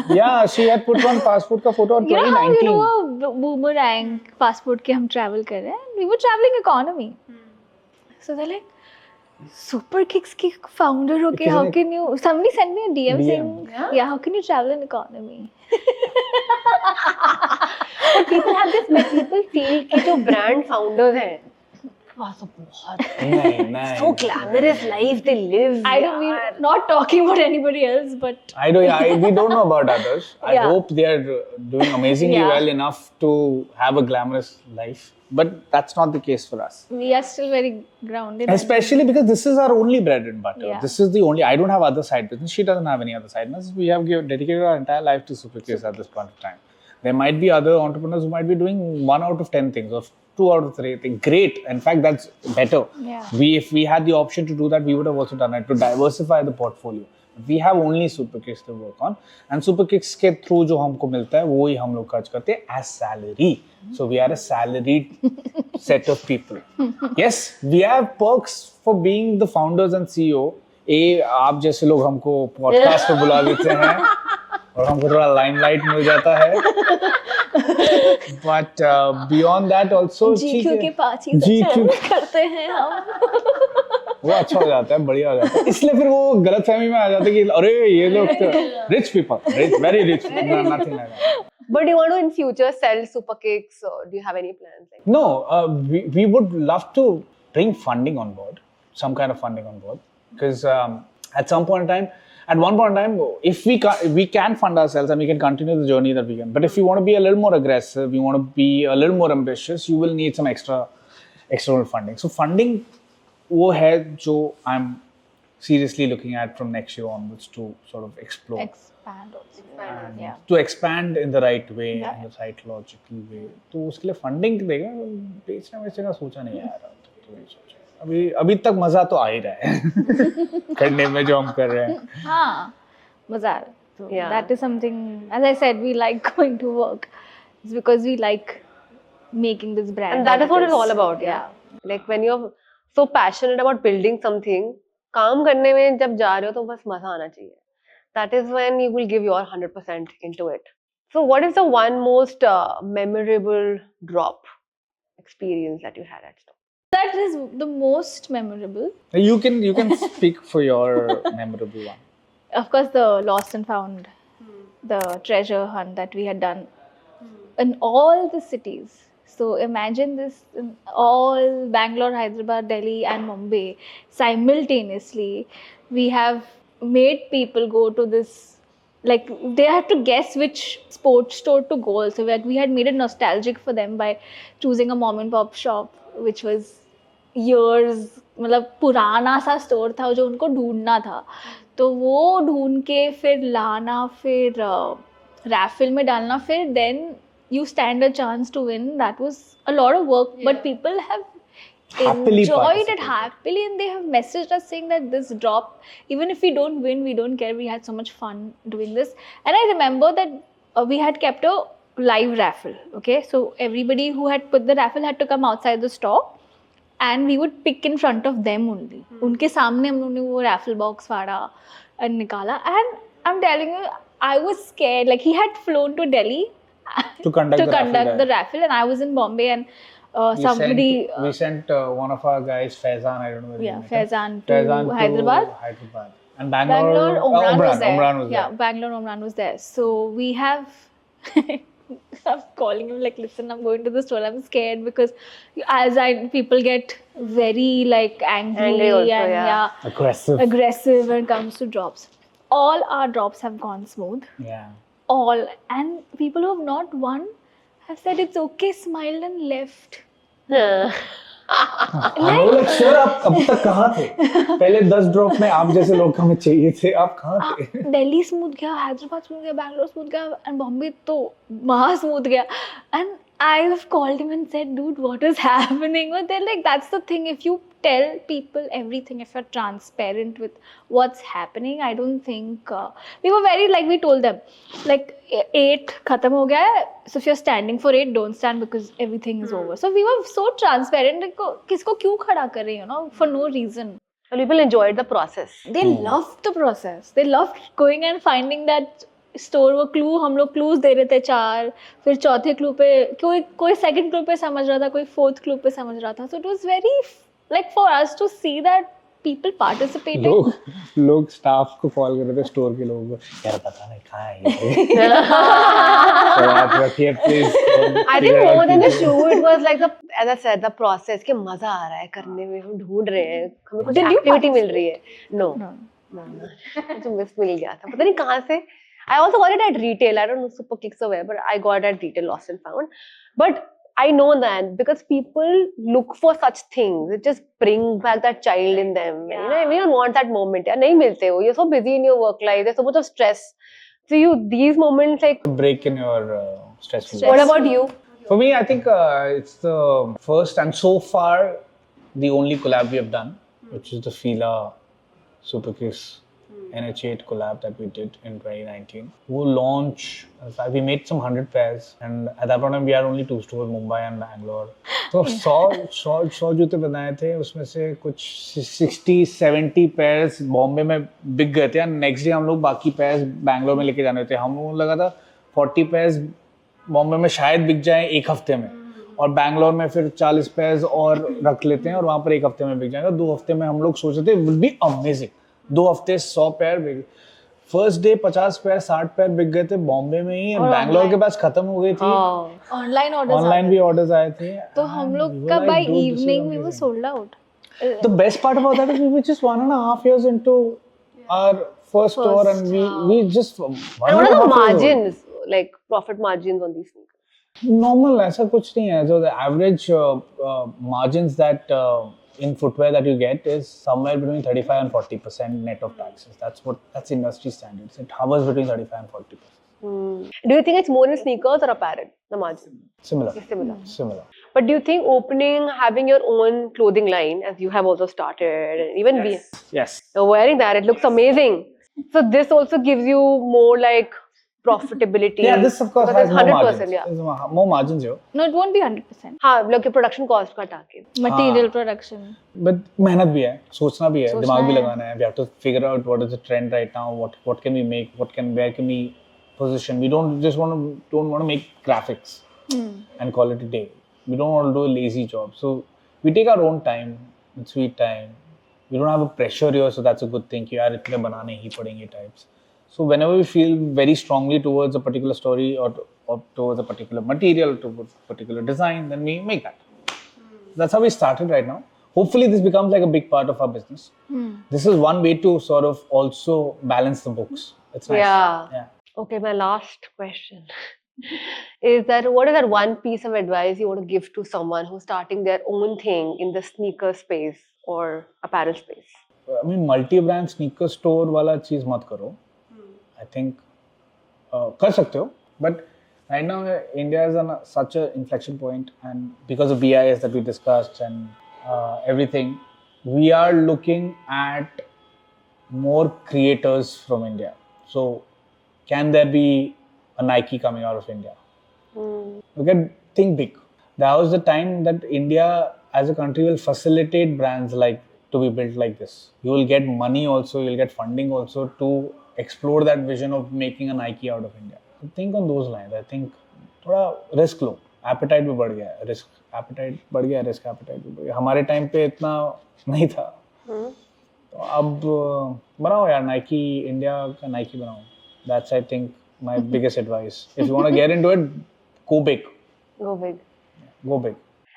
yeah, she had put one passport का photo in 2019. You know, boomerang passport के हम travel कर रहे हैं. We were traveling economy. So they're like, Superkicks की founder होके, how can you? Somebody sent me a DM saying, yeah, how can you travel in economy? But people have this myth. People feel कि जो brand founders हैं, so glamorous life they live. We're not talking about anybody else, but we don't know about others. I hope they are doing amazingly well enough to have a glamorous life, but that's not the case for us. We are still very grounded. Especially because this is our only bread and butter. Yeah. This is the only. I don't have other side business. She doesn't have any other side business. We have dedicated our entire life to Superkicks at this point of time. There might be other entrepreneurs who might be doing 1 out of 10 things or 2 out of 3 things. Great. In fact, that's better. Yeah. If we had the option to do that, we would have also done it to diversify the portfolio. We have only Superkicks to work on, and Superkicks के through जो हमको मिलता है वो ही हम लोग खर्च करते हैं as salary. So we are a salaried set of people. Yes, we have perks for being the founders and CEO. आप जैसे लोग हमको podcast पे बुला देते हैं और हमको थोड़ा limelight मिल जाता है. But beyond that also GQ के 5 ही करते हैं हम. वो अच्छा हो जाता है, बढ़िया हो जाता है. इसलिए फिर वो गलतफहमी में आ जाते हैं कि अरे ये लोग rich people, very rich, nothing like that. But do you want to in future sell Superkicks, or do you have any plans? No, we would love to bring funding on board, some kind of funding on board, because at one point in time, if we can fund ourselves and we can continue the journey that we can. But if you want to be a little more aggressive, you want to be a little more ambitious, you will need some external funding. So funding, वो है जो I'm seriously looking at from next year onwards to sort of explore. Expand also. And Yeah. to expand in the right way, in the right logical way. तो उसके लिए funding देगा, बेचने वैसे का सोचा नहीं यार. तो ये सोचा. अभी तक मजा तो आ ही रहा है करने में जो हम कर रहे हैं. हाँ, मजा आ रहा है. So Yeah. that is something, as I said, we like going to work. It's because we like making this brand. And that is what it's is. all about. Yeah. Like when you're so passionate about building something, काम करने में जब जा रहे हो तो बस मजा आना चाहिए. That is when you will give your 100% into it. So what is the one most memorable drop experience that you had at store? That is the most memorable. You can speak for your memorable one. Of course, the lost and found, the treasure hunt that we had done in all the cities. So imagine this in all Bangalore, Hyderabad, Delhi and Mumbai simultaneously. We have made people go to this, like they had to guess which sports store to go. So we had made it nostalgic for them by choosing a mom and pop shop, which was years, मतलब पुराना सा store था जो उनको ढूंढना था. तो वो ढूंढ के फिर लाना, फिर रैफल में डालना, फिर then you stand a chance to win. That was a lot of work, but people have Happily enjoyed it participated. happily, and they have messaged us saying that this drop, even if we don't win, we don't care. We had so much fun doing this. And I remember that we had kept a live raffle. Okay, so everybody who had put the raffle had to come outside the store, and we would pick in front of them only. उनके सामने हम लोगों ने वो raffle box फाड़ा और निकाला. And I'm telling you, I was scared. Like he had flown to Delhi To conduct the raffle, and I was in Bombay, and we sent one of our guys, Faizan, I don't know whether you met him. Faizan to Hyderabad. And Bangalore, Umran was there. Umran was Yeah, there. Bangalore, Umran was there. So we have. I'm calling him like, listen, I'm going to the store. I'm scared because people get very like angry also, and yeah. Aggressive when it comes to drops. All our drops have gone smooth. Yeah. All, and people who have not won have said it's okay, smiled and left. I'm like, sure, आप अब तक कहाँ थे? पहले 10 drop में आप जैसे लोग हमें चाहिए थे, आप कहाँ थे? दिल्ली स्मूथ गया, हैदराबाद स्मूथ गया, बैंगलोर स्मूथ गया, and बॉम्बे तो महा स्मूथ गया. And I have called him and said, dude, what is happening? But they're like, that's the thing. If you tell people everything, if you're transparent with what's happening, I don't think we were very, like we told them, like 8 khatam ho gaya hai, so if you're standing for 8, don't stand because everything is over. So we were so transparent, like kisko kyun khada kar rahe, you know, for no reason. So people enjoyed the process. They loved the process. They loved going and finding that store. वो clue हम लोग clues दे रहे थे 4, फिर चौथे clue पे कोई second clue पे समझ रहा था, कोई फोर्थ क्लू पे समझ रहा था. So it was very like for us to see that people participated. लोग स्टाफ को कॉल कर रहे थे, स्टोर के लोगों को, यार पता नहीं कहाँ है ये. तो आप रखिए please. I think more than the shoe, it was like as I said, the process. कि मजा आ रहा है करने में, हम ढूंढ रहे हैं, हमें कुछ एक्टिविटी मिल रही है. No. मुझे मिस मिल गया था, पता नहीं कहाँ से. I also got it at retail. I don't know Superkicks or where, but I got it at retail, lost and found. But I know that because people look for such things. It just brings back that child in them. Yeah. You know, we don't want that moment. Yeah, नहीं मिलते हो. You're so busy in your work life. There's so much of stress. So these moments like break in your stressful. What about you? For me, I think it's the first and so far the only collab we have done, which is the Fila Superkicks NH8 collab that we did in 2019. वो launch, in fact, we made some 100 pairs, and at that point we had only 2 stores, Mumbai and Bangalore. तो 100 जूते बनाए थे, उसमें से कुछ 60-70 pairs Bombay में बिक गए थे, और नेक्स्ट डे हम लोग बाकी pairs बैंगलोर में लेके जाने थे. हम लोगों को लगा था 40 pairs बॉम्बे में शायद बिक जाए एक हफ्ते में, और बैंगलोर में फिर 40 pairs और रख लेते हैं और वहाँ पर एक हफ्ते में बिक जाएगा. 2 हफ्ते में हम लोग सोच रहे थे विल बी अमेजिंग. 2 हफ्ते 100 पैर बिक. फर्स्ट डे 50 पैर 60 पैर बिक गए थे बॉम्बे में ही, बैंगलोर के पास खत्म हो गई थी. ऑनलाइन भी ऑर्डर्स आए थे, तो हम लोग का by evening we were sold out. The best part about that is we were just 1.5 years into our first store, and we just And what are the margins, like profit margins on these sneakers? Normal, ऐसा कुछ नहीं है. So the average margins that in footwear that you get is somewhere between 35 and 40% net of taxes. That's industry standards. It hovers between 35 and 40%. Do you think it's more in sneakers or apparel, the margin? Similar. It's similar. Similar. But do you think having your own clothing line, as you have also started, and even Yes. you're wearing that, it looks amazing. So this also gives you more like profitability. Yeah, this of course has more margins. Yeah. There's more margins here. No, it won't be 100%. हाँ, like your production cost का टाके. Material production. But मेहनत भी है, सोचना भी है, सोचना दिमाग भी है. लगाना है. We have to figure out what is the trend right now, what can we make, where can we position. We don't want to make graphics and call it a day. We don't want to do a lazy job. So we take our own time, sweet time. We don't have a pressure here, so that's a good thing. कि यार इतने बनाने ही पड़ेंगे types. So whenever we feel very strongly towards a particular story or towards a particular material, towards a particular design, then we make that. That's how we started right now. Hopefully this becomes like a big part of our business. This is one way to sort of also balance the books. It's nice. Yeah. Okay, my last question is that what is that one piece of advice you want to give to someone who's starting their own thing in the sneaker space or apparel space? I mean, multi-brand sneaker store वाला चीज मत करो. I think कर सकते हो, but right now India is on such an inflection point, and because of BIS that we discussed and everything, we are looking at more creators from India. So can there be a Nike coming out of India? You can think big. That was the time that India as a country will facilitate brands like to be built like this. You will get money also, you will get funding also to explore that vision of making a Nike out of India. So think on those lines. I think थोड़ा risk लो. Appetite भी बढ़ गया है. Risk appetite बढ़ गया है. Risk appetite भी बढ़ गया. हमारे time पे इतना नहीं था. तो अब बनाओ यार Nike, India का Nike बनाओ. That's I think my biggest advice. If you want to get into it, go big. Go big. Go big.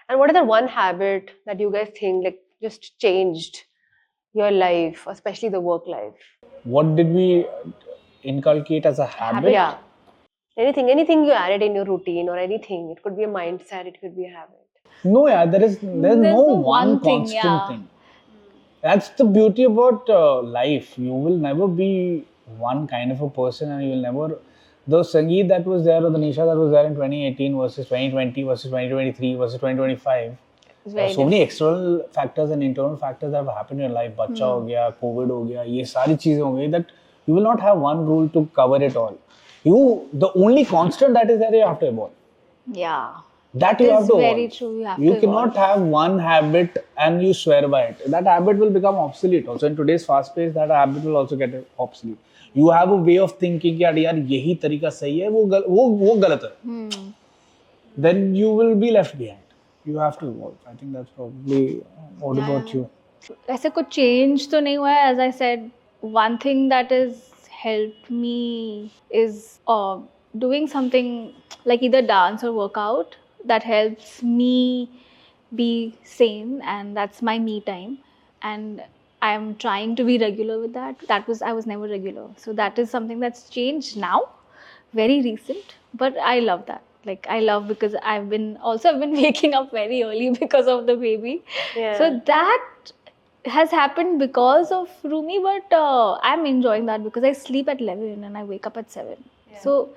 And what is that one habit that you guys think like just changed your life, especially the work life? What did we inculcate as a habit? Yeah. Anything you added in your routine or anything. It could be a mindset, it could be a habit. No, yeah, there's no one constant thing. That's the beauty about life. You will never be one kind of a person, and you will never. The Sangeet that was there or the Nisha that was there in 2018 versus 2020 versus 2023 versus 2025. So many external factors and internal factors that have happened in your life. बच्चा हो गया, COVID हो गया, ये सारी चीजें हो गई, that you will not have one rule to cover it all. The only constant that is there, you have to evolve. Yeah. That you have to very evolve. true. You cannot have one habit and you swear by it. That habit will become obsolete. Also in today's fast pace, that habit will also get obsolete. You have a way of thinking कि यार यही तरीका सही है, वो गलत है. Then you will be left behind. You have to evolve. I think that's probably what about you. ऐसे कुछ change तो नहीं हुआ है. As I said, one thing that has helped me is doing something like either dance or workout that helps me be sane, and that's my me time. And I'm trying to be regular with that. I was never regular. So that is something that's changed now, very recent, but I love that. Like I love because I've been waking up very early because of the baby. Yeah. So that has happened because of Rumi, but I'm enjoying that because I sleep at 11 and I wake up at 7. Yeah. So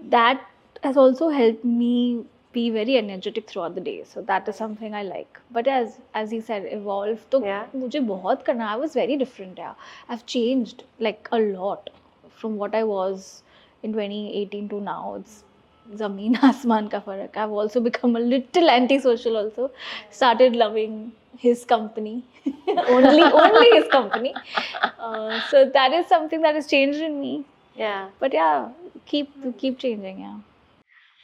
that has also helped me be very energetic throughout the day. So that is something I like. But as he said, evolve. तो मुझे बहुत करना. I was very different. Yeah, I've changed like a lot from what I was in 2018 to now. It's zameen asman ka farak. I've also become a little antisocial. Also started loving his company. only his company. So that is something that has changed in me. Yeah. But yeah, keep changing. Yeah.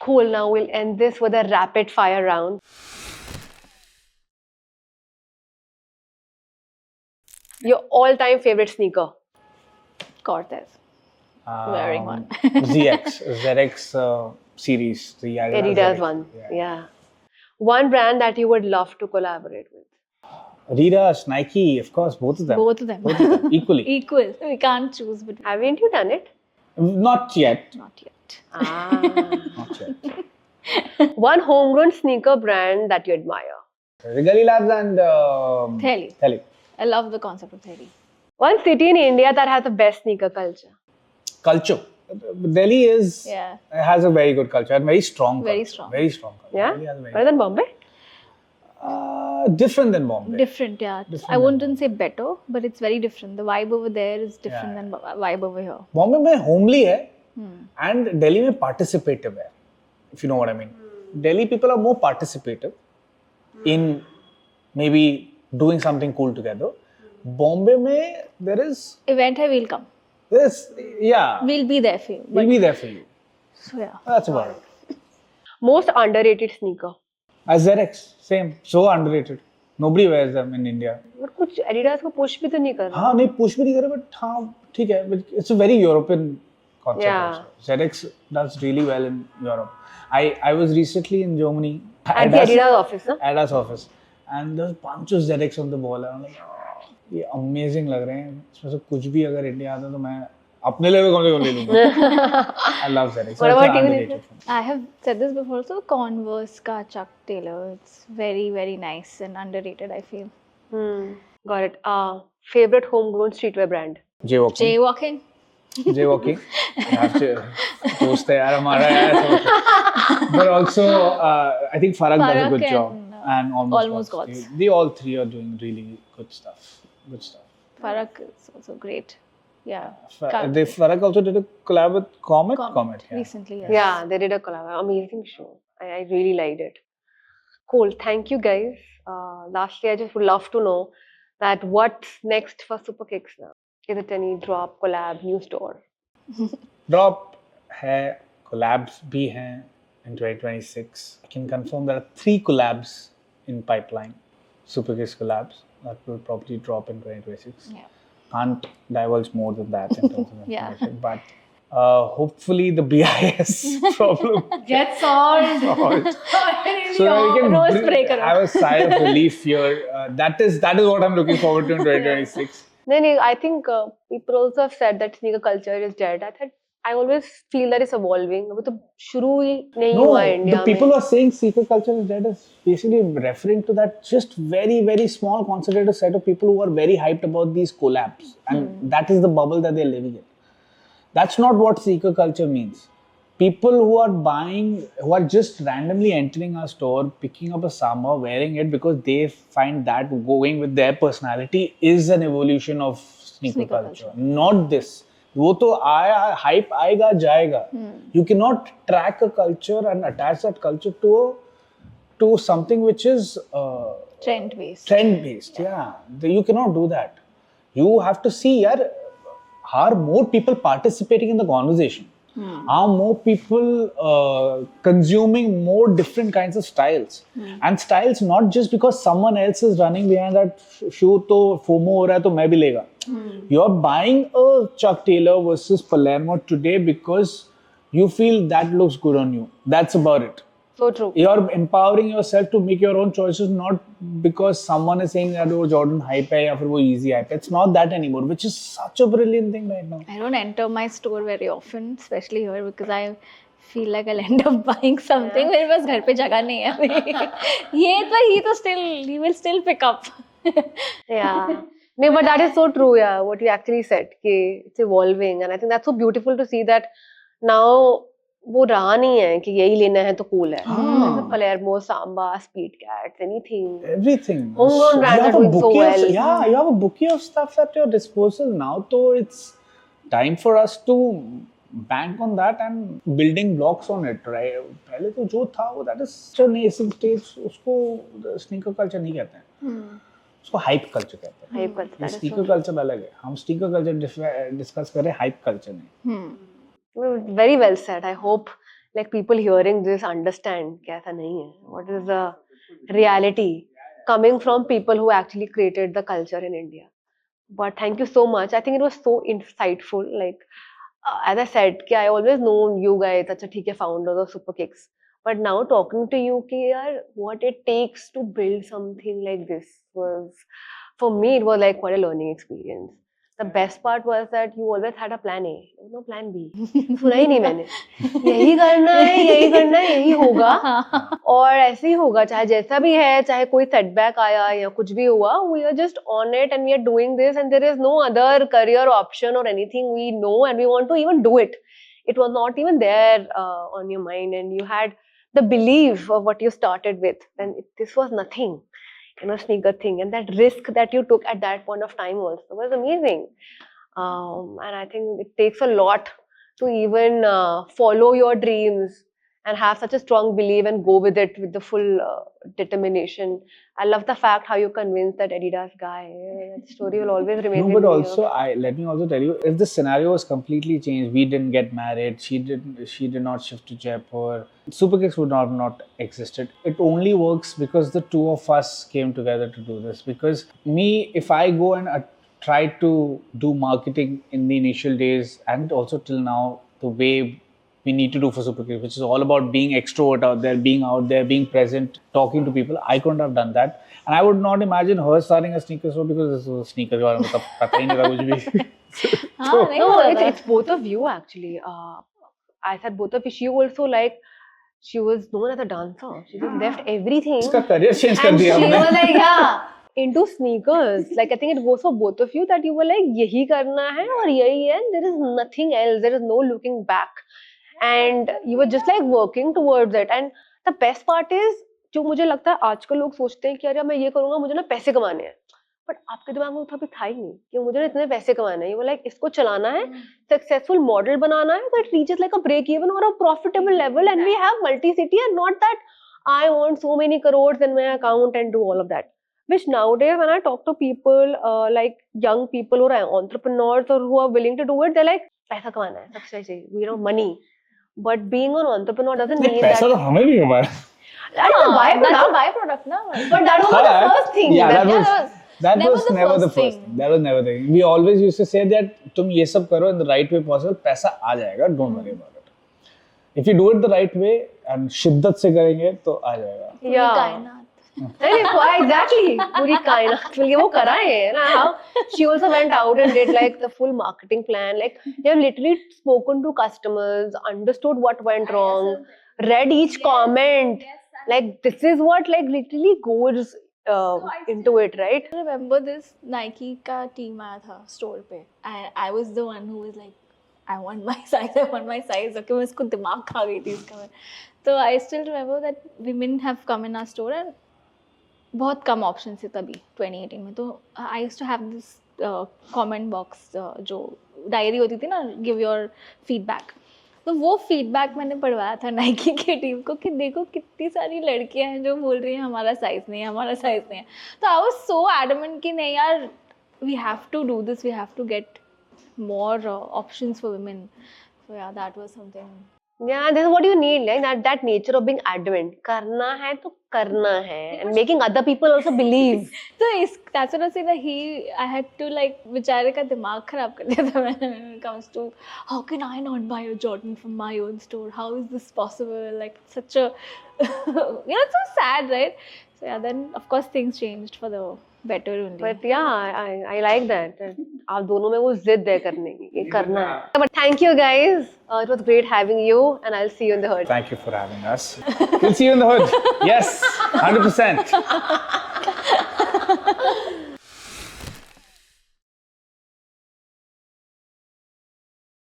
Cool. Now we'll end this with a rapid fire round. Your all-time favorite sneaker? Cortez. Wearing one. ZX series, the Adidas one. Yeah. One brand that you would love to collaborate with? Adidas, Nike, of course, both of them. Both of them. Equally. Equal. We can't choose between. Haven't you done it? Not yet. Not yet. Not yet. One homegrown sneaker brand that you admire? Gully Labs and Theli. I love the concept of Theli. One city in India that has the best sneaker culture? Culture. Delhi has a very good culture and very strong Very culture. strong. Very strong culture. Yeah? Delhi has a very Better than Bombay? different than Bombay. Different, yeah. I wouldn't say better, but it's very different. The vibe over there is different than vibe over here. Bombay में homely है and Delhi में participative है, if you know what I mean. Delhi people are more participative in maybe doing something cool together. Bombay में there is Event hai, we'll come. We'll We'll be there for you. be there for you. So yeah. That's about it. Most underrated sneaker? As ZX, same. So underrated. Nobody wears them in India. But कुछ Adidas को push भी तो नहीं कर रहा. हाँ नहीं push भी नहीं कर रहे but हाँ ठीक है. But it's a very European concept. Yeah. Also. ZX does really well in Europe. I was recently in Germany. At the Adidas office, no? Adidas office, and there's a bunch of ZX on the wall. I'm like, ये amazing लग रहे हैं. इसमें से कुछ भी अगर India आता तो मैं अपने लिए कौन से ले लूँगा. I love ZX. What about you? I have said this before, so Converse ka Chuck Taylor. It's very, very nice and underrated, I feel. Got it. Favorite homegrown streetwear brand? Jaywalking. Jaywalking. दोस्त है यार हमारा यार. But also, I think Farag does a good job. And almost Gods. They all three are doing really good stuff. Good stuff. Farag is also great. Yeah. Farag also did a collab with Comet. Yeah. Recently, yes. Yeah, they did a collab. Amazing show. I really liked it. Cool. Thank you, guys. Lastly, I just would love to know that what's next for Superkicks now? Is it any drop, collab, new store? Drop है, collabs भी हैं in 2026. I can confirm there are 3 collabs in pipeline. Superkicks collabs that will probably drop in 2026. Yeah. Can't divulge more than that in terms of Yeah. information, but hopefully the BIS problem Get solved. so that we can Rose spray karo. have a sigh of relief here. That is what I'm looking forward to in 2026. No, I think people also have said that sneaker culture is dead. I always feel that it's evolving. अभी तो शुरू ही नहीं हुआ है India the people who are saying sneaker culture is dead is basically referring to that just very, very small concentrated set of people who are very hyped about these collabs. And that is the bubble that they're living in. That's not what sneaker culture means. People who are buying, who are just randomly entering our store, picking up a Sama, wearing it because they find that going with their personality is an evolution of sneaker culture. Not this. वो तो आया hype आएगा जाएगा. You cannot track a culture and attach that culture to something which is Trend based. Yeah. You cannot do that. You have to see, yaar, are more people participating in the conversation? Are more people consuming more different kinds of styles? And styles not just because someone else is running behind that shoe, तो FOMO हो रहा है तो मैं भी लेगा. You're buying a Chuck Taylor versus Palermo today because you feel that looks good on you. That's about it. So true. You're empowering yourself to make your own choices, not because someone is saying that वो Jordan hype है या फिर वो Easy hype है. It's not that anymore, which is such a brilliant thing right now. I don't enter my store very often, especially here, because I feel like I'll end up buying something. मेरे पास घर पे जगह नहीं है अभी. He will still pick up. Yeah. No, but that is so true, yeah, what you actually said. It's evolving. And I think that's so beautiful to see that now वो रहा नहीं है कि यही लेना है तो cool है. हाँ. Palermo, Samba, Speed Cats, anything. Everything. Homegrown brands are doing so well. Yeah, you have a bouquet of stuff at your disposal now. So it's time for us to bank on that and building blocks on it, right? पहले तो जो था वो that is such a nascent stage. उसको sneaker culture नहीं कहते हैं. उसको hype culture कहते हैं. Hype culture. Sneaker culture अलग है. हम sneaker culture discuss कर रहे हैं, hype culture नहीं. Very well said. I hope like people hearing this understand कि ऐसा नहीं है. What is the reality coming from people who actually created the culture in India. But thank you so much. I think it was so insightful. Like as I said, कि I always known you guys, अच्छा ठीक है, founders of Superkicks. But now talking to you, कि यार what it takes to build something like this was, for me, it was like quite a learning experience. The best part was that you always had a plan A, no plan B. सुना ही नहीं मैंने. यही करना है, यही होगा और ऐसे ही होगा, चाहे जैसा भी है, चाहे कोई setback आया या कुछ भी हुआ, we are just on it and we are doing this and there is no other career option or anything we know and we want to even do it. It was not even there on your mind and you had the belief of what you started with and this was nothing. Sneaker thing and that risk that you took at that point of time also was amazing. And I think it takes a lot to even follow your dreams and have such a strong belief and go with it with the full determination. I love the fact how you convinced that Adidas guy. That story will always remain. No, but also, let me also tell you, if the scenario was completely changed, we didn't get married, she did not shift to Jaipur, Superkicks would not existed. It only works because the two of us came together to do this. Because me, if I go and try to do marketing in the initial days and also till now, the way we need to do for Superkicks, which is all about being extrovert out there, being present, talking to people. I couldn't have done that. And I would not imagine her starting a sneaker store because this was a sneaker. No, it's both of you actually. I said both of you. She also she was known as a dancer. She just left everything. Uska career change and she was like, yeah, into sneakers. Like I think it goes for both of you that you were like, yahi karna hai aur yahi hai. There is nothing else. There is no looking back. And you were just like working towards it. And the best part is, जो मुझे लगता है आजकल लोग सोचते हैं कि अरे मैं ये करूँगा मुझे ना पैसे कमाने हैं. But आपके दिमाग में कभी था ही नहीं कि मुझे ना इतने पैसे कमाने हैं. You were like इसको चलाना है, successful model बनाना है, so it reaches like a break even or a profitable level and we have multi-city and not that I want so many crores in my account and do all of that. Which nowadays when I talk to people like young people who are entrepreneurs or who are willing to do it, they're like पैसा कमाना है, सबसे चाहिए, money. But being an entrepreneur doesn't mean that. पैसा तो हमें भी कमाया. That's a byproduct, na. But that was the first thing. Yeah, that was never the first thing. That was never the thing. We always used to say that तुम ये सब करो in the right way possible, पैसा आ जाएगा. Don't worry about it. If you do it the right way and शिद्दत से करेंगे तो आ जाएगा. Yeah. Exactly. पूरी कायनात मिलके वो करा है ना. How she also went out and did like the full marketing plan. Like they have literally spoken to customers, understood what went wrong, read each comment. Like this is what like literally goes into it, right? I remember this Nike का team आया था store पे. I was the one who was like, I want my size. Okay, मैं इसको दिमाग खा गई थी इसका. So I still remember that women have come in our store and बहुत कम ऑप्शन थे तभी 2018 में. तो I used to have this comment box जो डायरी होती थी ना, गिव योर फीडबैक. तो वो फीडबैक मैंने पढ़वाया था नाइकी की टीम को कि देखो कितनी सारी लड़कियां हैं जो बोल रही हैं हमारा साइज नहीं है. तो आई वाज सो एडमेंट कि नहीं यार, we have to do this, we have to get more options for women. So yeah, that was something. Yeah, this is what you need, like that nature of being adamant. करना है तो करना है, and making other people also believe. So that's what I say that I had to like बेचारे का दिमाग खराब कर दिया था मैंने when it comes to how can I not buy a Jordan from my own store? How is this possible? Like such a it's so sad, right? So yeah, then of course things changed for the better only. But yeah, I like that. आप दोनों में वो जिद है करने की, ये करना है. But thank you guys. It was great having you, and I'll see you in the hood. Thank you for having us. We'll see you in the hood. Yes, 100%.